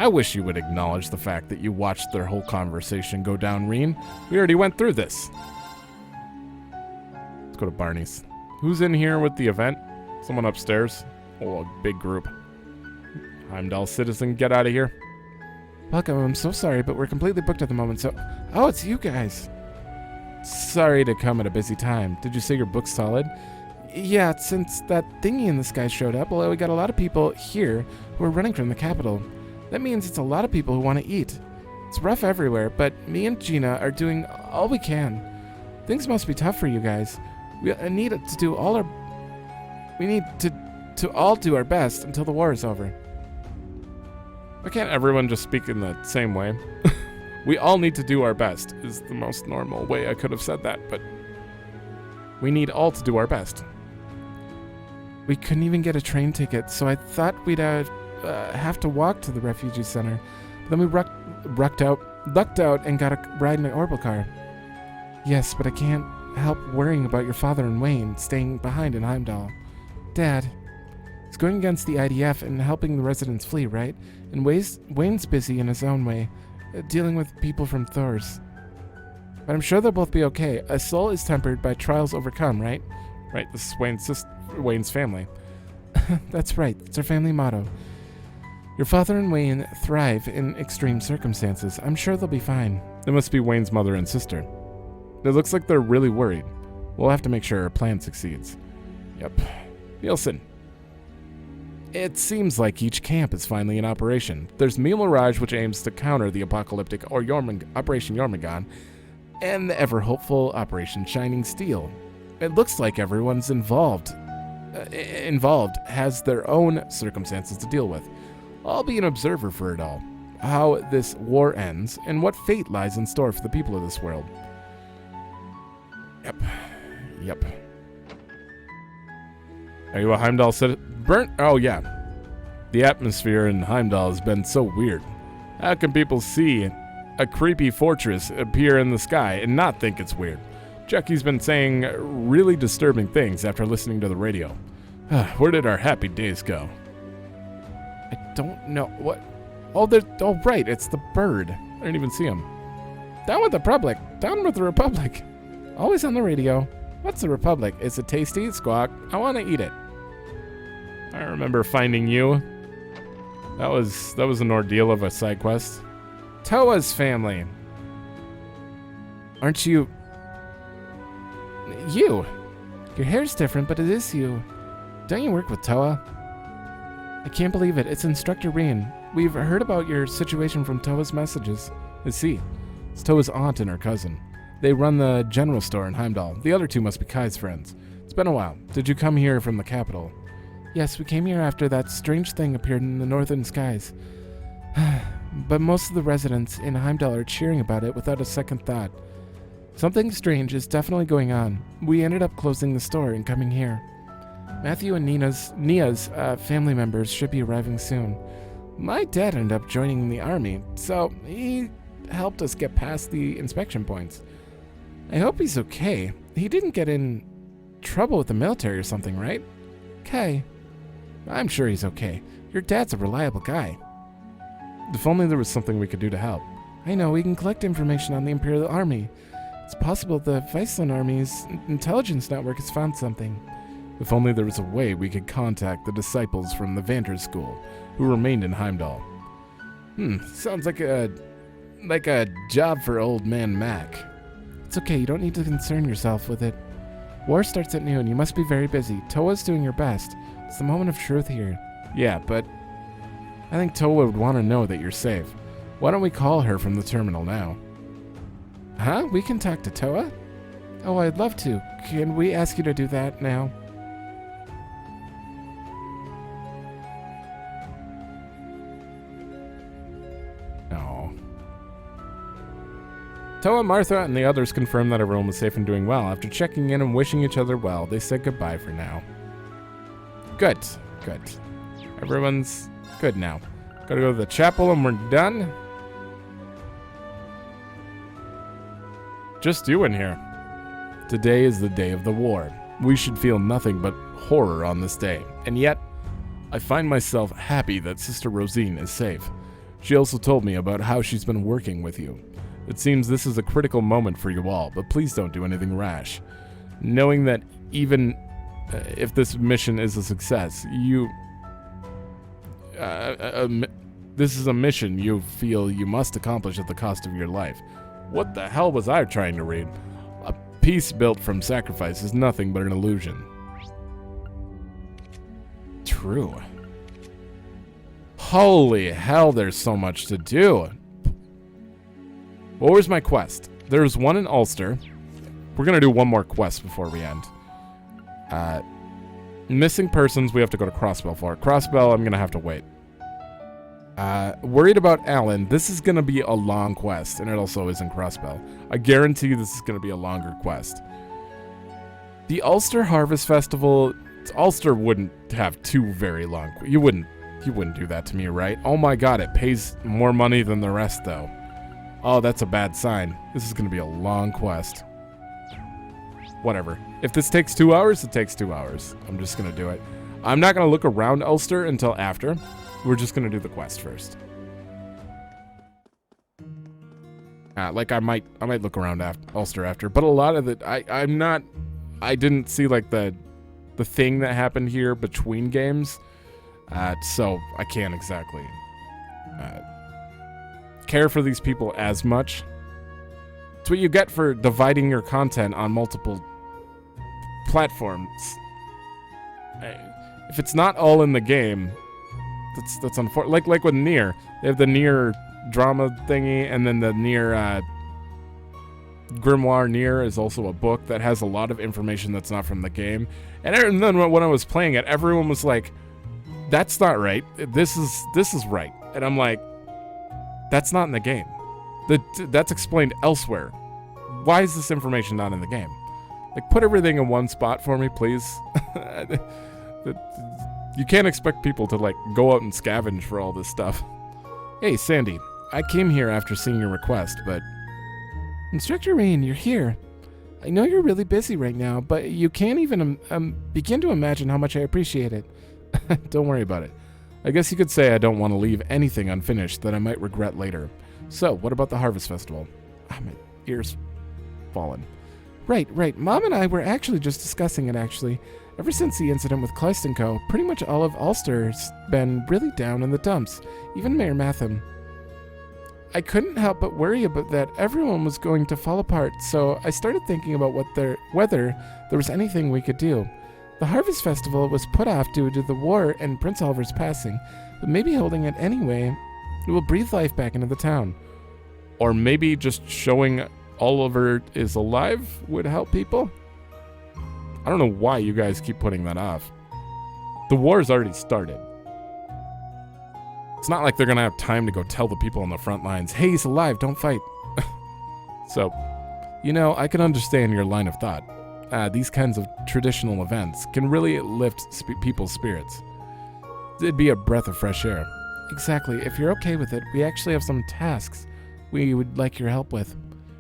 I wish you would acknowledge the fact that you watched their whole conversation go down, Reen. We already went through this. Let's go to Barney's. Who's in here with the event? Someone upstairs? Oh, a big group. Heimdall citizen, get out of here. Welcome, I'm so sorry, but we're completely booked at the moment, so... Oh, it's you guys. Sorry to come at a busy time. Did you say your book's solid? Yeah, since that thingy in the sky showed up, well, we got a lot of people here who are running from the capital. That means it's a lot of people who want to eat. It's rough everywhere, but me and Gina are doing all we can. Things must be tough for you guys. We need to all do our best until the war is over. Why can't everyone just speak in the same way? We all need to do our best is the most normal way I could have said that, but we need all to do our best. We couldn't even get a train ticket, so I thought we'd have to walk to the refugee center. But then we lucked out and got a ride in an orbital car. Yes, but I can't help worrying about your father and Wayne staying behind in Heimdall. Dad, he's going against the IDF and helping the residents flee, right? And Wayne's busy in his own way, dealing with people from Thor's. But I'm sure they'll both be okay. A soul is tempered by trials overcome, right? Right, this is Wayne's family. That's right, it's our family motto. Your father and Wayne thrive in extreme circumstances. I'm sure they'll be fine. They must be Wayne's mother and sister. It looks like they're really worried. We'll have to make sure our plan succeeds. Yep. Nielsen. It seems like each camp is finally in operation. There's Mil Mirage, which aims to counter the apocalyptic or Operation Jormungand, and the ever-hopeful Operation Shining Steel. It looks like everyone's involved has their own circumstances to deal with. I'll be an observer for it all, how this war ends, and what fate lies in store for the people of this world. Yep. Are you a Heimdall citizen? Burnt? Oh, yeah. The atmosphere in Heimdall has been so weird. How can people see a creepy fortress appear in the sky and not think it's weird? Chucky's been saying really disturbing things after listening to the radio. Where did our happy days go? I don't know. What? Oh, right. It's the bird. I didn't even see him. Down with the Republic. Down with the Republic. Always on the radio. What's the Republic? Is it tasty? Squawk. I want to eat it. I remember finding you. That was an ordeal of a side quest. Toa's family. Aren't you? You. Your hair's different, but it is you. Don't you work with Toa? I can't believe it. It's Instructor Reen. We've heard about your situation from Toa's messages. I see. It's Toa's aunt and her cousin. They run the general store in Heimdall. The other two must be Kai's friends. It's been a while. Did you come here from the capital? Yes, we came here after that strange thing appeared in the northern skies. But most of the residents in Heimdall are cheering about it without a second thought. Something strange is definitely going on. We ended up closing the store and coming here. Matthew and Nia's family members should be arriving soon. My dad ended up joining the army, so he helped us get past the inspection points. I hope he's okay. He didn't get in trouble with the military or something, right? Kai. I'm sure he's okay. Your dad's a reliable guy. If only there was something we could do to help. I know, we can collect information on the Imperial Army. It's possible the Viceland Army's intelligence network has found something. If only there was a way we could contact the disciples from the Vanter School who remained in Heimdall. Sounds like a like a job for old man Mac. It's okay, you don't need to concern yourself with it. War starts at noon, you must be very busy. Toa's doing your best. It's the moment of truth here. Yeah, but I think Toa would want to know that you're safe. Why don't we call her from the terminal now? Huh? We can talk to Toa? Oh, I'd love to. Can we ask you to do that now? No. Toa, Martha, and the others confirmed that everyone was safe and doing well. After checking in and wishing each other well, they said goodbye for now. Good. Good. Everyone's good now. Gotta go to the chapel and we're done. Just you in here. Today is the day of the war. We should feel nothing but horror on this day. And yet, I find myself happy that Sister Rosine is safe. She also told me about how she's been working with you. It seems this is a critical moment for you all, but please don't do anything rash. Knowing that even if this mission is a success, this is a mission you feel you must accomplish at the cost of your life. What the hell was I trying to read? A peace built from sacrifice is nothing but an illusion. True. Holy hell, there's so much to do. Well, where's my quest? There's one in Ulster. We're going to do one more quest before we end. Missing persons, we have to go to Crossbell for. Crossbell, I'm going to have to wait. Worried about Alan. This is going to be a long quest, and it also is in Crossbell. I guarantee this is going to be a longer quest. The Ulster Harvest Festival, Ulster wouldn't have two very long. You wouldn't do that to me, right? Oh my god, it pays more money than the rest, though. Oh, that's a bad sign. This is going to be a long quest. Whatever. If this takes 2 hours, it takes 2 hours. I'm just going to do it. I'm not going to look around Ulster until after. We're just going to do the quest first. Like I might look around Ulster after, but a lot of it, I didn't see like the thing that happened here between games. So I can't exactly care for these people as much. It's what you get for dividing your content on multiple platforms. If it's not all in the game, that's unfortunate. Like with Nier, they have the Nier drama thingy, and then the Nier Grimoire Nier is also a book that has a lot of information that's not from the game. And then when I was playing it, everyone was like, "That's not right. This is right." And I'm like, "That's not in the game. That's explained elsewhere. Why is this information not in the game? Like, put everything in one spot for me, please." You can't expect people to like go out and scavenge for all this stuff. Hey, Sandy, I came here after seeing your request, but Instructor Rain, you're here. I know you're really busy right now, but you can't even begin to imagine how much I appreciate it. Don't worry about it. I guess you could say I don't want to leave anything unfinished that I might regret later. So, what about the Harvest Festival? Ah, my ears fallen. Right. Mom and I were actually just discussing it, actually. Ever since the incident with Kleist & Co., pretty much all of Ulster's been really down in the dumps, even Mayor Matham. I couldn't help but worry about that everyone was going to fall apart, so I started thinking about whether there was anything we could do. The Harvest Festival was put off due to the war and Prince Oliver's passing, but maybe holding it anyway, it will breathe life back into the town. Or maybe just showing Oliver is alive would help people? I don't know why you guys keep putting that off. The war's already started. It's not like they're gonna have time to go tell the people on the front lines, "Hey, he's alive, don't fight." So, I can understand your line of thought. These kinds of traditional events can really lift people's spirits. It'd be a breath of fresh air. Exactly. If you're okay with it, we actually have some tasks we would like your help with.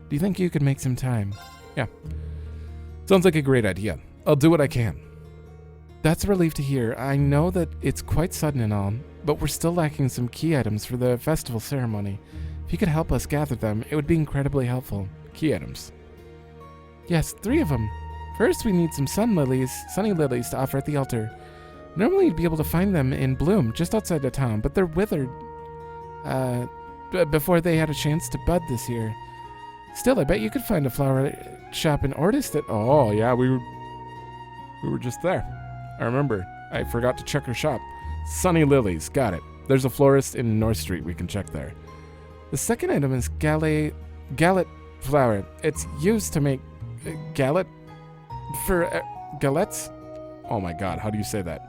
Do you think you could make some time? Yeah. Sounds like a great idea. I'll do what I can. That's a relief to hear. I know that it's quite sudden and all, but we're still lacking some key items for the festival ceremony. If you could help us gather them, it would be incredibly helpful. Key items? Yes, 3 of them. First, we need some sunny lilies to offer at the altar. Normally, you'd be able to find them in bloom just outside the town, but they're withered. before they had a chance to bud this year. Still, I bet you could find a flower shop in Ortis that... Oh, yeah, we were just there. I remember. I forgot to check her shop. Sunny Lilies. Got it. There's a florist in North Street. We can check there. The second item is gallet flower. It's used to make gallet for galettes. Oh my god, how do you say that?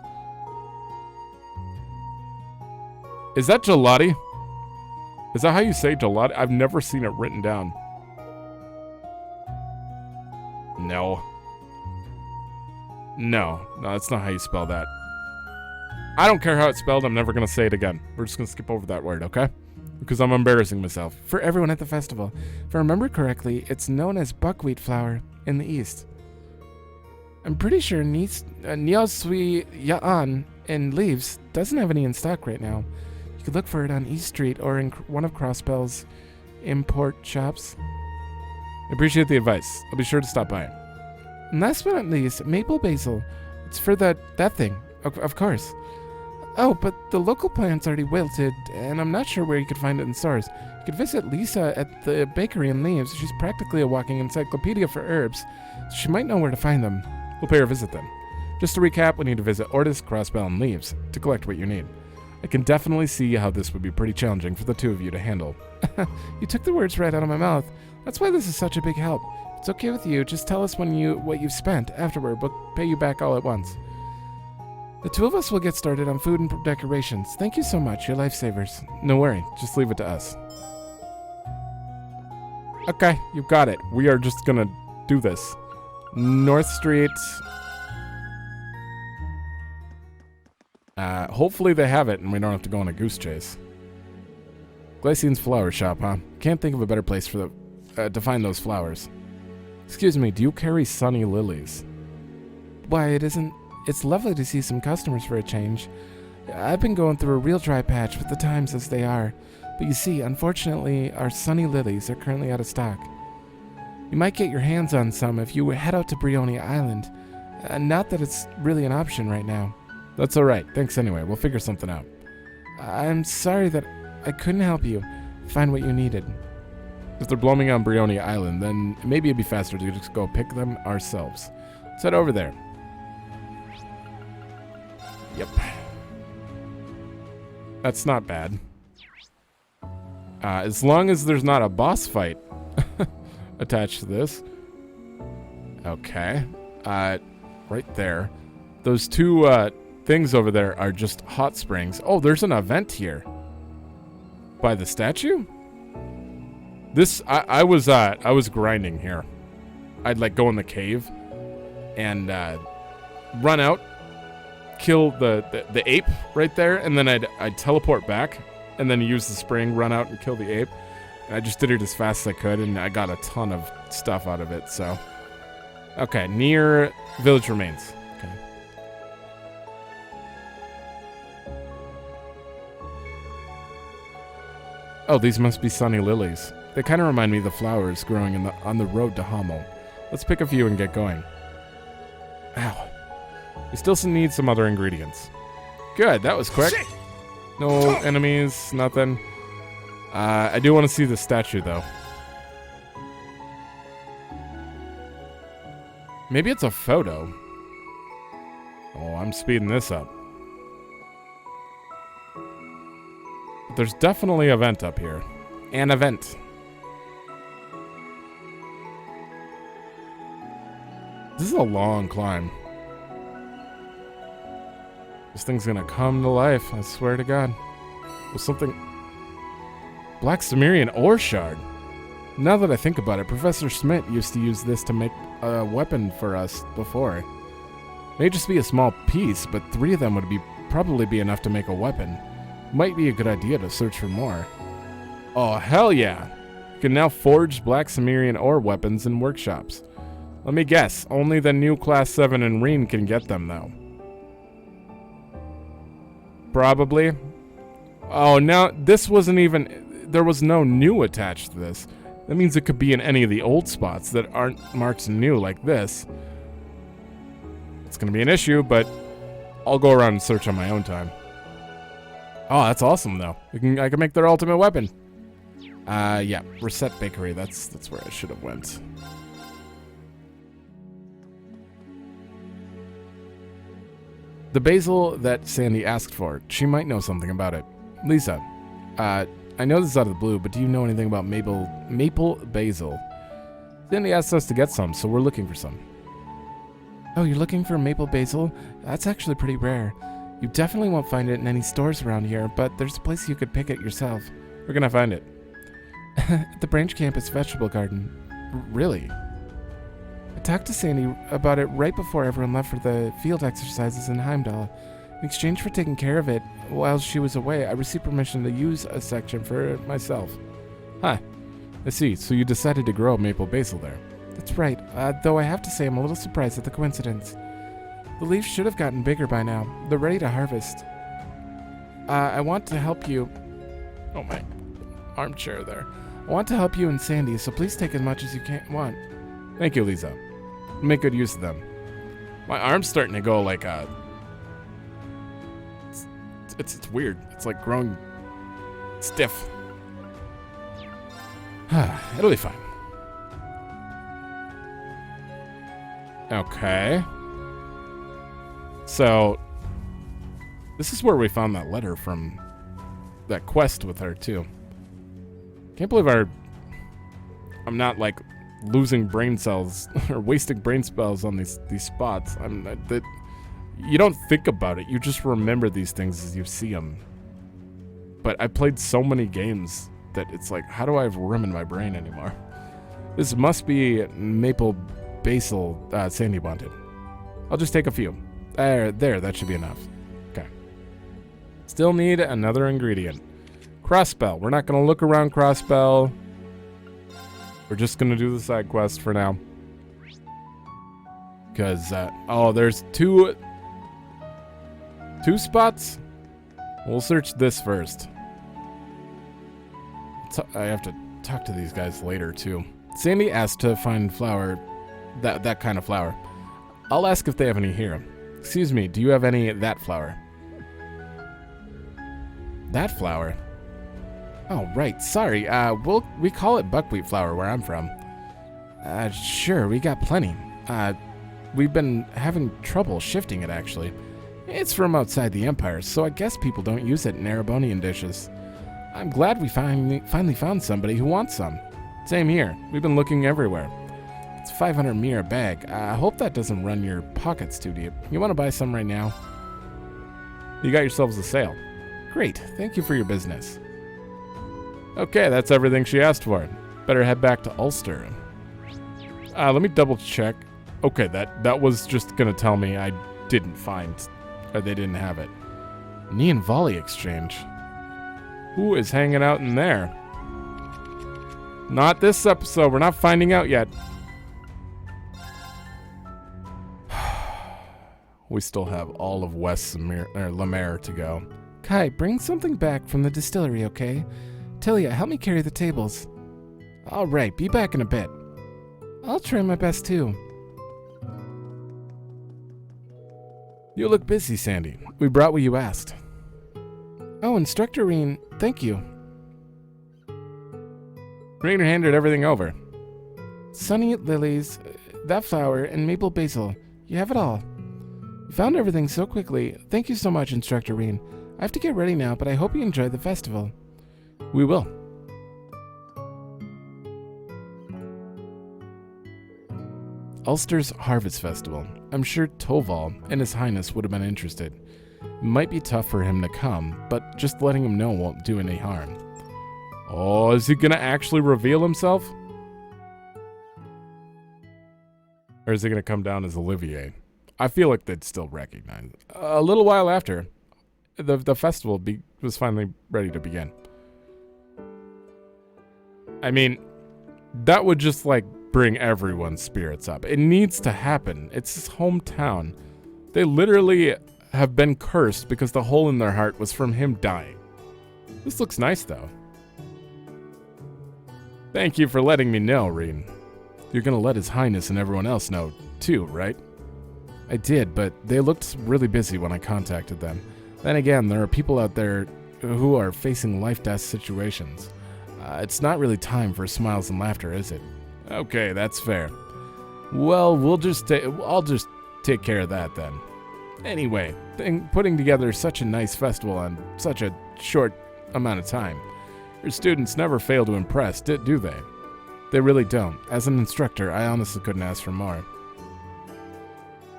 Is that gelati? Is that how you say gelati? I've never seen it written down. No. No, that's not how you spell that. I don't care how it's spelled, I'm never going to say it again. We're just going to skip over that word, okay? Because I'm embarrassing myself. For everyone at the festival, if I remember correctly, it's known as buckwheat flower in the east. I'm pretty sure Niosui Ya'an in Leaves doesn't have any in stock right now. You could look for it on East Street or in one of Crossbell's import shops. I appreciate the advice. I'll be sure to stop by. And last but not least, maple basil. It's for that thing, of course. Oh, but the local plant's already wilted, and I'm not sure where you could find it in stores. You could visit Lisa at the bakery in Leaves. She's practically a walking encyclopedia for herbs, so she might know where to find them. We'll pay her a visit then. Just to recap, we need to visit Ortis, Crossbell, and Leaves to collect what you need. I can definitely see how this would be pretty challenging for the two of you to handle. You took the words right out of my mouth. That's why this is such a big help. If it's okay with you, just tell us what you've spent. Afterward, we'll pay you back all at once. The two of us will get started on food and decorations. Thank you so much, you're lifesavers. No worry, just leave it to us. Okay, you got it. We are just gonna do this. North Street. Hopefully they have it and we don't have to go on a goose chase. Glycine's flower shop, huh? Can't think of a better place for to find those flowers. Excuse me, do you carry sunny lilies? Why, it isn't... It's lovely to see some customers for a change. I've been going through a real dry patch with the times as they are. But you see, unfortunately, our sunny lilies are currently out of stock. You might get your hands on some if you head out to Brioni Island. Not that it's really an option right now. That's alright. Thanks anyway. We'll figure something out. I'm sorry that I couldn't help you find what you needed. If they're blooming on Brioni Island, then maybe it'd be faster to just go pick them ourselves. Let's head over there. Yep. That's not bad. As long as there's not a boss fight attached to this. Okay. Right there. Those two things over there are just hot springs. Oh, there's an event here. By the statue? This I was grinding here. I'd like go in the cave and run out, kill the ape right there, and then I'd teleport back and then use the spring, run out and kill the ape. And I just did it as fast as I could, and I got a ton of stuff out of it. So, okay, near village remains. Okay. Oh, these must be sunny lilies. They kind of remind me of the flowers growing on the road to Hamel. Let's pick a few and get going. Ow. We still need some other ingredients. Good, that was quick. No enemies, nothing. I do want to see the statue, though. Maybe it's a photo. Oh, I'm speeding this up. There's definitely an event up here. An event. This is a long climb. This thing's gonna come to life, I swear to God. With something... Black Cimmerian ore shard. Now that I think about it, Professor Schmidt used to use this to make a weapon for us before. May just be a small piece, but 3 of them would probably be enough to make a weapon. Might be a good idea to search for more. Oh, hell yeah! You can now forge Black Cimmerian ore weapons in workshops. Let me guess, only the new Class 7 in Reen can get them, though. Probably. Oh, now, this wasn't even... There was no new attached to this. That means it could be in any of the old spots that aren't marked new like this. It's gonna be an issue, but I'll go around and search on my own time. Oh, that's awesome, though. I can make their ultimate weapon. Yeah, Reset Bakery. That's where I should have went. The basil that Sandy asked for. She might know something about it. Lisa, I know this is out of the blue, but do you know anything about maple basil? Sandy asked us to get some, so we're looking for some. Oh, you're looking for maple basil? That's actually pretty rare. You definitely won't find it in any stores around here, but there's a place you could pick it yourself. Where can I find it? At the Branch Campus Vegetable Garden. Really? I talked to Sandy about it right before everyone left for the field exercises in Heimdall. In exchange for taking care of it while she was away, I received permission to use a section for myself. Huh. I see. So you decided to grow maple basil there. That's right, though I have to say I'm a little surprised at the coincidence. The leaves should have gotten bigger by now. They're ready to harvest. I want to help you. Oh, my armchair there. I want to help you and Sandy, so please take as much as you want. Thank you, Lisa. Make good use of them. My arm's starting to go like it's weird. It's like growing stiff. It'll be fine. Okay. So, this is where we found that letter from that quest with her, too. Can't believe I'm not, like, losing brain cells or wasting brain spells on these spots. You don't think about it. You just remember these things as you see them. But I played so many games that it's like, how do I have room in my brain anymore? This must be maple basil Sandy wanted. I'll just take a few. There, that should be enough. Okay. Still need another ingredient. Crossbell. We're not going to look around Crossbell. We're just going to do the side quest for now. Because, there's two spots? We'll search this first. I have to talk to these guys later, too. Sandy asked to find flour, that kind of flour. I'll ask if they have any here. Excuse me, do you have any that flour? That flour? Oh, right, sorry. We call it buckwheat flour where I'm from. Sure, we got plenty. We've been having trouble shifting it, actually. It's from outside the Empire, so I guess people don't use it in Erebonian dishes. I'm glad we finally found somebody who wants some. Same here. We've been looking everywhere. It's 500 mir a bag. I hope that doesn't run your pockets too deep. You want to buy some right now? You got yourselves a sale. Great. Thank you for your business. Okay, that's everything she asked for. Better head back to Ulster. Let me double check. Okay, that was just gonna tell me I didn't find, or they didn't have it. Nihon Volley Exchange. Who is hanging out in there? Not this episode. We're not finding out yet. We still have all of West Lemaire to go. Kai, bring something back from the distillery, okay? Tilia, help me carry the tables. All right, be back in a bit. I'll try my best, too. You look busy, Sandy. We brought what you asked. Oh, Instructor Reen, thank you. Rainer handed everything over. Sunny lilies, that flower, and maple basil. You have it all. You found everything so quickly. Thank you so much, Instructor Reen. I have to get ready now, but I hope you enjoy the festival. We will. Ulster's Harvest Festival. I'm sure Toval and His Highness would have been interested. It might be tough for him to come, but just letting him know won't do any harm. Oh, is he gonna actually reveal himself? Or is he gonna come down as Olivier? I feel like they'd still recognize it. A little while after, the festival was finally ready to begin. I mean, that would just like bring everyone's spirits up. It needs to happen. It's his hometown. They literally have been cursed because the hole in their heart was from him dying. This looks nice, though. Thank you for letting me know, Reen. You're gonna let His Highness and everyone else know, too, right? I did, but they looked really busy when I contacted them. Then again, there are people out there who are facing life-death situations. It's not really time for smiles and laughter, is it? Okay, that's fair. Well, I'll just take care of that then. Anyway, putting together such a nice festival on such a short amount of time. Your students never fail to impress, do they? They really don't. As an instructor, I honestly couldn't ask for more.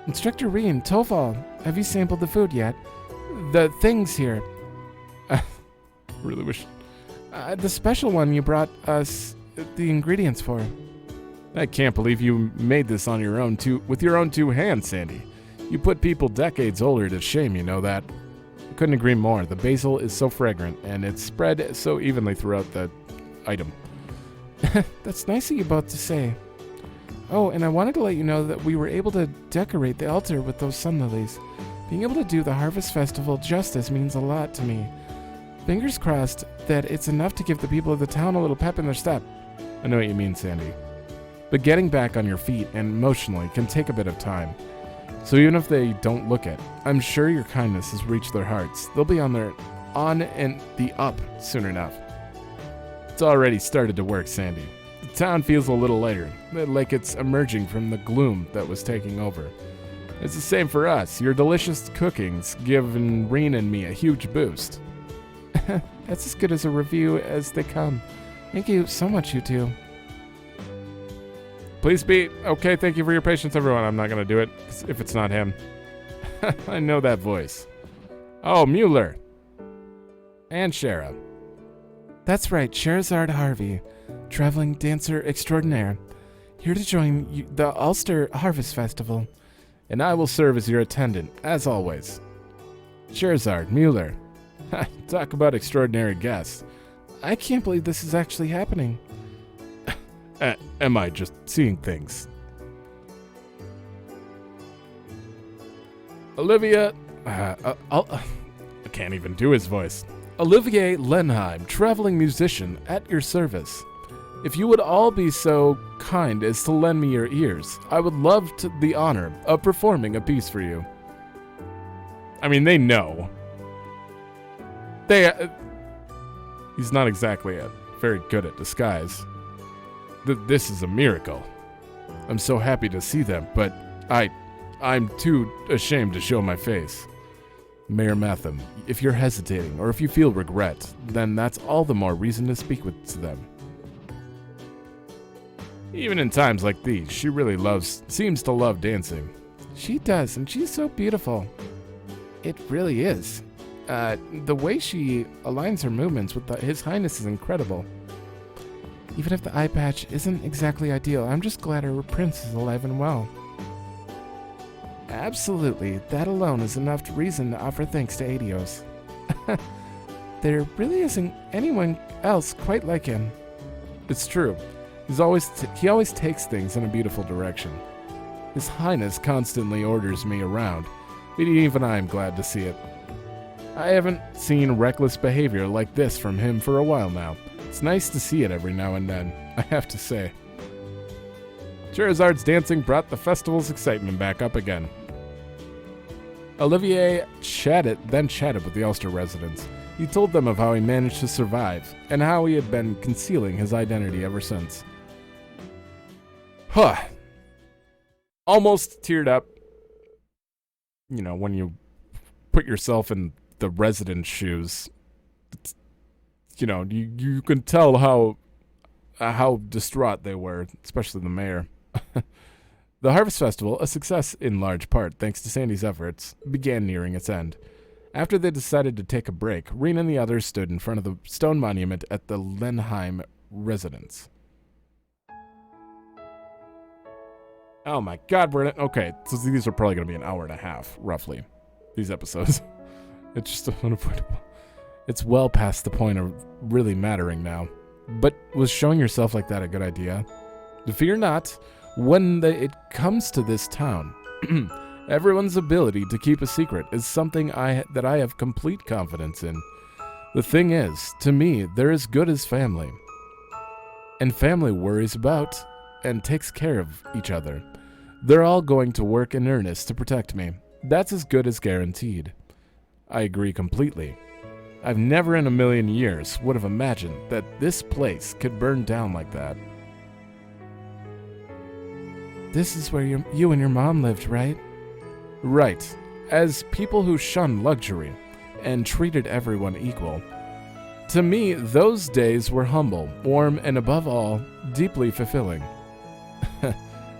Instructor Reem, Toval, have you sampled the food yet? The things here. Really wish... the special one you brought us the ingredients for. I can't believe you made this on your own with your own 2 hands, Sandy. You put people decades older to shame, you know that. I couldn't agree more. The basil is so fragrant, and it's spread so evenly throughout the item. That's nice of you both to say. Oh, and I wanted to let you know that we were able to decorate the altar with those sun lilies. Being able to do the Harvest Festival justice means a lot to me. Fingers crossed that it's enough to give the people of the town a little pep in their step. I know what you mean, Sandy. But getting back on your feet and emotionally can take a bit of time. So even if they don't look it, I'm sure your kindness has reached their hearts. They'll be on and the up soon enough. It's already started to work, Sandy. The town feels a little lighter, like it's emerging from the gloom that was taking over. It's the same for us. Your delicious cooking's given Reen and me a huge boost. That's as good as a review as they come. Thank you so much, you two. Please be... Okay, thank you for your patience, everyone. I'm not going to do it if it's not him. I know that voice. Oh, Mueller. And Shara. That's right, Sherazard Harvey, traveling dancer extraordinaire, here to join the Ulster Harvest Festival. And I will serve as your attendant, as always. Sherazard, Mueller. Talk about extraordinary guests. I can't believe this is actually happening. Am I just seeing things? Olivia... I can't even do his voice. Olivier Lenheim, traveling musician, at your service. If you would all be so kind as to lend me your ears, I would love the honor of performing a piece for you. I mean, they know. He's not exactly very good at disguise. This is a miracle. I'm so happy to see them, but I'm too ashamed to show my face. Mayor Matham, if you're hesitating or if you feel regret, then that's all the more reason to speak to them. Even in times like these, she really seems to love dancing. She does, and she's so beautiful. It really is. The way she aligns her movements with His Highness is incredible. Even if the eye patch isn't exactly ideal, I'm just glad her prince is alive and well. Absolutely, that alone is enough reason to offer thanks to Adios. There really isn't anyone else quite like him. It's true. He always takes things in a beautiful direction. His Highness constantly orders me around, but even I am glad to see it. I haven't seen reckless behavior like this from him for a while now. It's nice to see it every now and then, I have to say. Sherazard's dancing brought the festival's excitement back up again. Olivier chatted with the Ulster residents. He told them of how he managed to survive, and how he had been concealing his identity ever since. Almost teared up. You know, when you put yourself in the resident's shoes, you can tell how distraught they were, especially the mayor. The Harvest Festival, a success in large part thanks to Sandy's efforts, began nearing its end. After they decided to take a break, Reen and the others stood in front of the stone monument at the Lenheim residence. Oh my god, okay, so these are probably going to be an hour and a half, roughly, these episodes. It's just unavoidable. It's well past the point of really mattering now. But was showing yourself like that a good idea? Fear not, when it comes to this town, everyone's ability to keep a secret is something that I have complete confidence in. The thing is, to me, they're as good as family. And family worries about and takes care of each other. They're all going to work in earnest to protect me. That's as good as guaranteed. I agree completely. I've never in a million years would have imagined that this place could burn down like that. This is where you and your mom lived, right? Right. As people who shunned luxury and treated everyone equal. To me, those days were humble, warm, and above all, deeply fulfilling.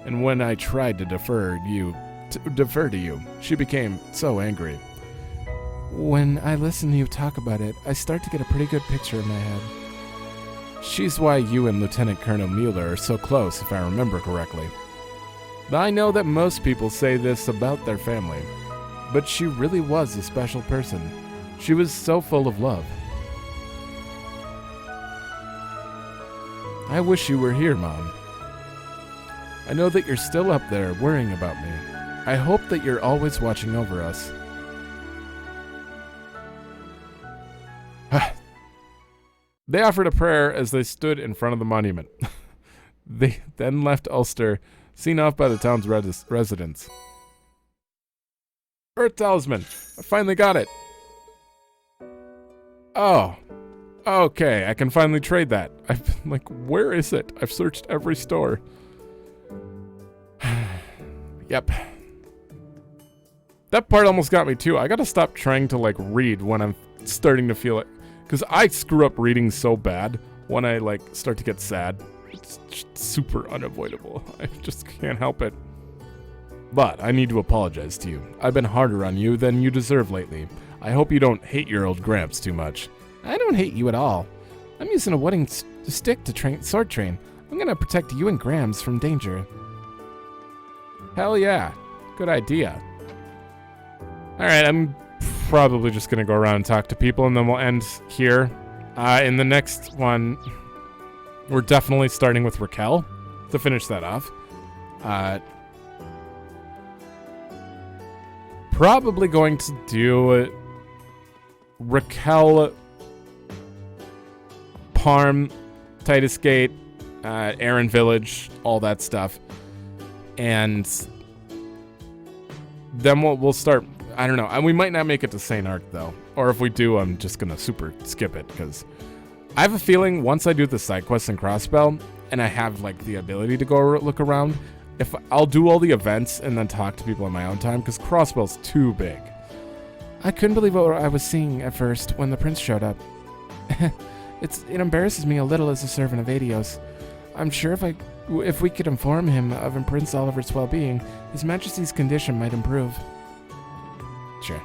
And when I tried to defer to you, she became so angry. When I listen to you talk about it, I start to get a pretty good picture in my head. She's why you and Lieutenant Colonel Mueller are so close, if I remember correctly. I know that most people say this about their family, but she really was a special person. She was so full of love. I wish you were here, Mom. I know that you're still up there worrying about me. I hope that you're always watching over us. They offered a prayer as they stood in front of the monument. They then left Ulster, seen off by the town's residents. Earth Talisman! I finally got it! Oh. Okay, I can finally trade that. I've been like, where is it? I've searched every store. Yep. That part almost got me too. I gotta stop trying to like read when I'm starting to feel it. Because I screw up reading so bad when I like start to get sad. It's just super unavoidable. I just can't help it. But I need to apologize to you. I've been harder on you than you deserve lately. I hope you don't hate your old Gramps too much. I don't hate you at all. I'm using a wooden stick to sword train. I'm gonna protect you and Grams from danger. Hell yeah. Good idea. Alright, I'm probably just gonna go around and talk to people and then we'll end here. In the next one, we're definitely starting with Raquel to finish that off. Probably going to do Raquel, Parm, Titus Gate, Aaron Village, all that stuff. And then we'll start, I don't know, and we might not make it to St. Arc though. Or if we do, I'm just gonna super skip it, because I have a feeling once I do the side quests in Crossbell, and I have like the ability to go look around, if I'll do all the events and then talk to people on my own time, because Crossbell's too big. I couldn't believe what I was seeing at first when the prince showed up. It embarrasses me a little as a servant of Adios. I'm sure if we could inform him of Prince Oliver's well-being, His Majesty's condition might improve. Sure.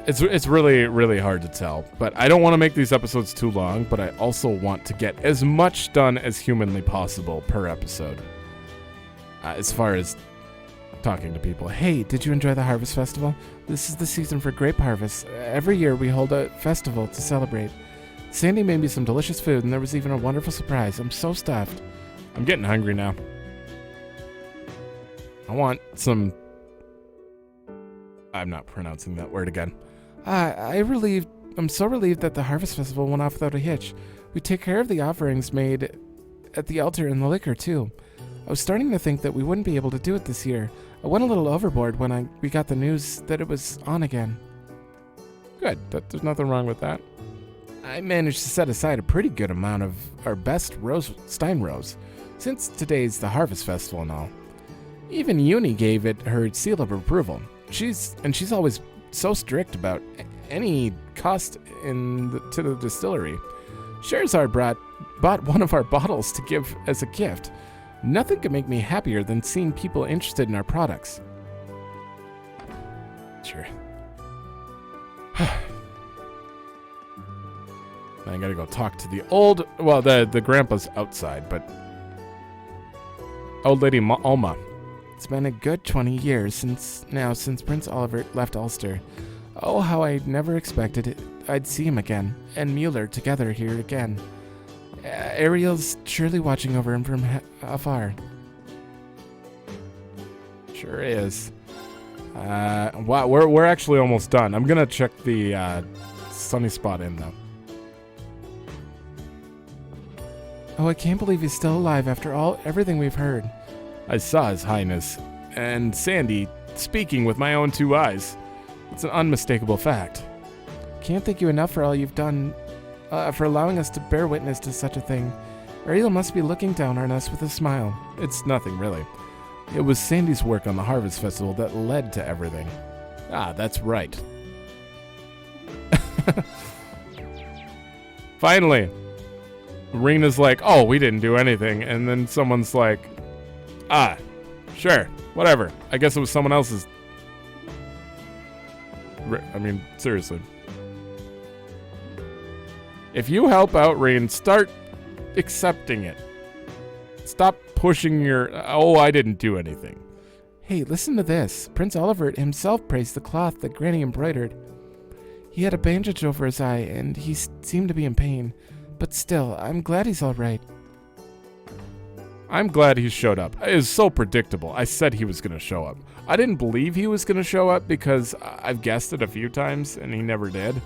It's really, really hard to tell, but I don't want to make these episodes too long, but I also want to get as much done as humanly possible per episode. As far as talking to people. Hey, did you enjoy the Harvest Festival? This is the season for grape harvest. Every year we hold a festival to celebrate. Sandy made me some delicious food, and there was even a wonderful surprise. I'm so stuffed. I'm getting hungry now. I want some... I'm not pronouncing that word again. I'm so relieved that the Harvest Festival went off without a hitch. We take care of the offerings made at the altar and the liquor, too. I was starting to think that we wouldn't be able to do it this year. I went a little overboard when we got the news that it was on again. Good. There's nothing wrong with that. I managed to set aside a pretty good amount of our best Stein Rose, since today's the Harvest Festival and all. Even Uni gave it her seal of approval. She's always so strict about any cost to the distillery. Scherzard bought one of our bottles to give as a gift. Nothing could make me happier than seeing people interested in our products. Sure. I gotta go talk to the old... Well, the grandpa's outside, but... Old Lady Alma. It's been a good 20 years since Prince Oliver left Ulster. Oh, how I never expected I'd see him again, and Mueller together here again. Ariel's surely watching over him from afar. Sure is. Wow, we're actually almost done. I'm gonna check the sunny spot in though. Oh, I can't believe he's still alive after everything we've heard. I saw His Highness and Sandy speaking with my own two eyes. It's an unmistakable fact. Can't thank you enough for all you've done, for allowing us to bear witness to such a thing. Ariel must be looking down on us with a smile. It's nothing, really. It was Sandy's work on the Harvest Festival that led to everything. Ah, that's right. Finally, Rena's like, oh, we didn't do anything. And then someone's like, sure, whatever. I guess it was someone else's. I mean, seriously. If you help out Rain, start accepting it. Stop pushing your, oh, I didn't do anything. Hey, listen to this. Prince Oliver himself praised the cloth that Granny embroidered. He had a bandage over his eye, and he seemed to be in pain. But still, I'm glad he's all right. I'm glad he showed up. It is so predictable. I said he was going to show up. I didn't believe he was going to show up because I've guessed it a few times, and he never did.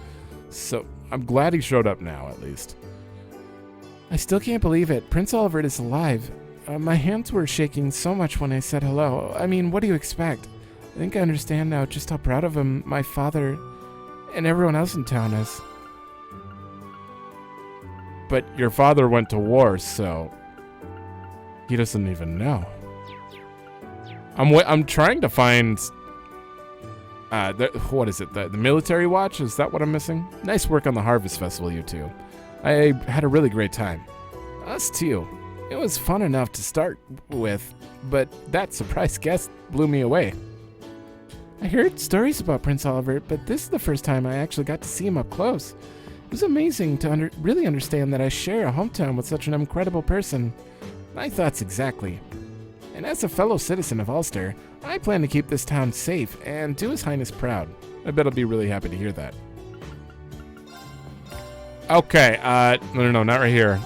So I'm glad he showed up now, at least. I still can't believe it. Prince Oliver is alive. My hands were shaking so much when I said hello. I mean, what do you expect? I think I understand now just how proud of him my father and everyone else in town is. But your father went to war, so he doesn't even know. I'm trying to find what is it? The military watch? Is that what I'm missing? Nice work on the Harvest Festival, you two. I had a really great time. Us too. It was fun enough to start with, but that surprise guest blew me away. I heard stories about Prince Oliver, but this is the first time I actually got to see him up close. It was amazing to really understand that I share a hometown with such an incredible person. My thoughts exactly. And as a fellow citizen of Ulster, I plan to keep this town safe and do His Highness proud. I bet I'll be really happy to hear that. Okay, no, not right here.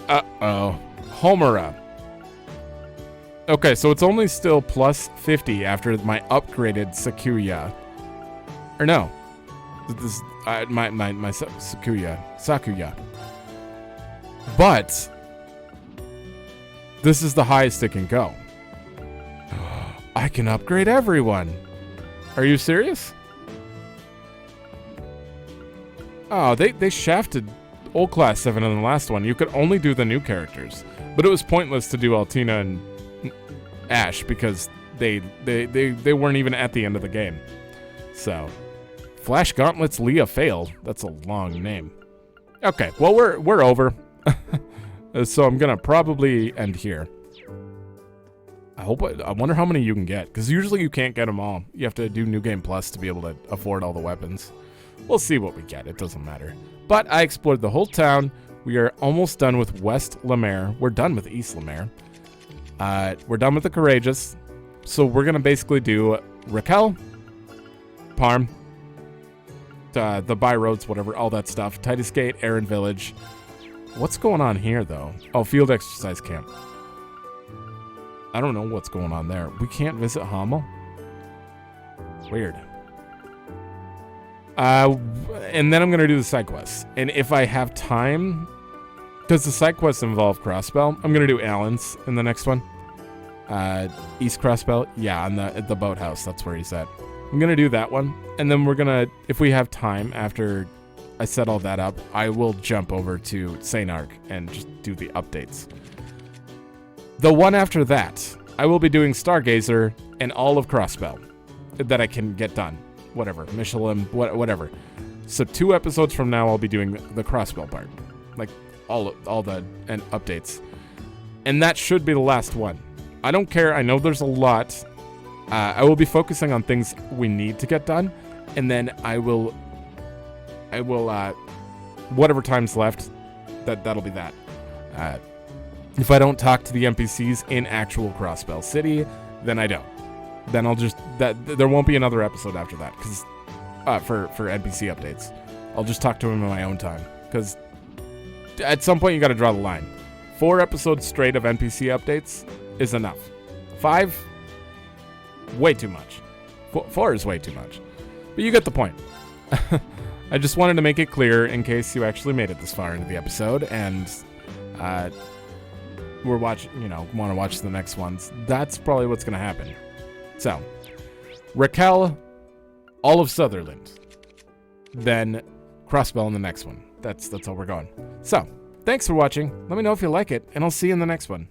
Uh-oh. Homura. Okay, so it's only still plus 50 after my upgraded Sakuya. Or no. This my Sakuya. But this is the highest it can go. I can upgrade everyone. Are you serious? Oh, they shafted old class 7 in the last one. You could only do the new characters. But it was pointless to do Altina and Ash because they weren't even at the end of the game. So, Flash Gauntlets Leah Fail. That's a long name. Okay, well we're over. So I'm gonna probably end here. I wonder how many you can get, because usually you can't get them all. You have to do New Game Plus to be able to afford all the weapons. We'll see what we get. It doesn't matter. But I explored the whole town. We are almost done with West Lemaire. We're done with East Lemaire. We're done with the Courageous. So we're going to basically do Raquel, Parm, the byroads, whatever, all that stuff. Titus Gate, Aaron Village. What's going on here, though? Oh, Field Exercise Camp. I don't know what's going on there. We can't visit Hamel? Weird. And then I'm going to do the side quests. And if I have time, because the side quests involve Crossbell, I'm going to do Alan's in the next one. East Crossbell, yeah, at the boathouse. That's where he's at. I'm going to do that one. And then we're going to, if we have time after I set all that up, I will jump over to St. Arc and just do the updates. The one after that, I will be doing Stargazer and all of Crossbell that I can get done. Whatever, Michelin, whatever. So 2 episodes from now, I'll be doing the Crossbell part, like all the and updates, and that should be the last one. I don't care. I know there's a lot. I will be focusing on things we need to get done, and then I will whatever time's left, that'll be that. If I don't talk to the NPCs in actual Crossbell City, then I don't. Then I'll just there won't be another episode after that because for NPC updates, I'll just talk to him in my own time because at some point you got to draw the line. 4 episodes straight of NPC updates is enough. 5, way too much. 4 is way too much, but you get the point. I just wanted to make it clear in case you actually made it this far into the episode and we're watching, want to watch the next ones, that's probably what's going to happen. So, Raquel, all of Sutherland, then Crossbell in the next one. That's how we're going. So, thanks for watching. Let me know if you like it, and I'll see you in the next one.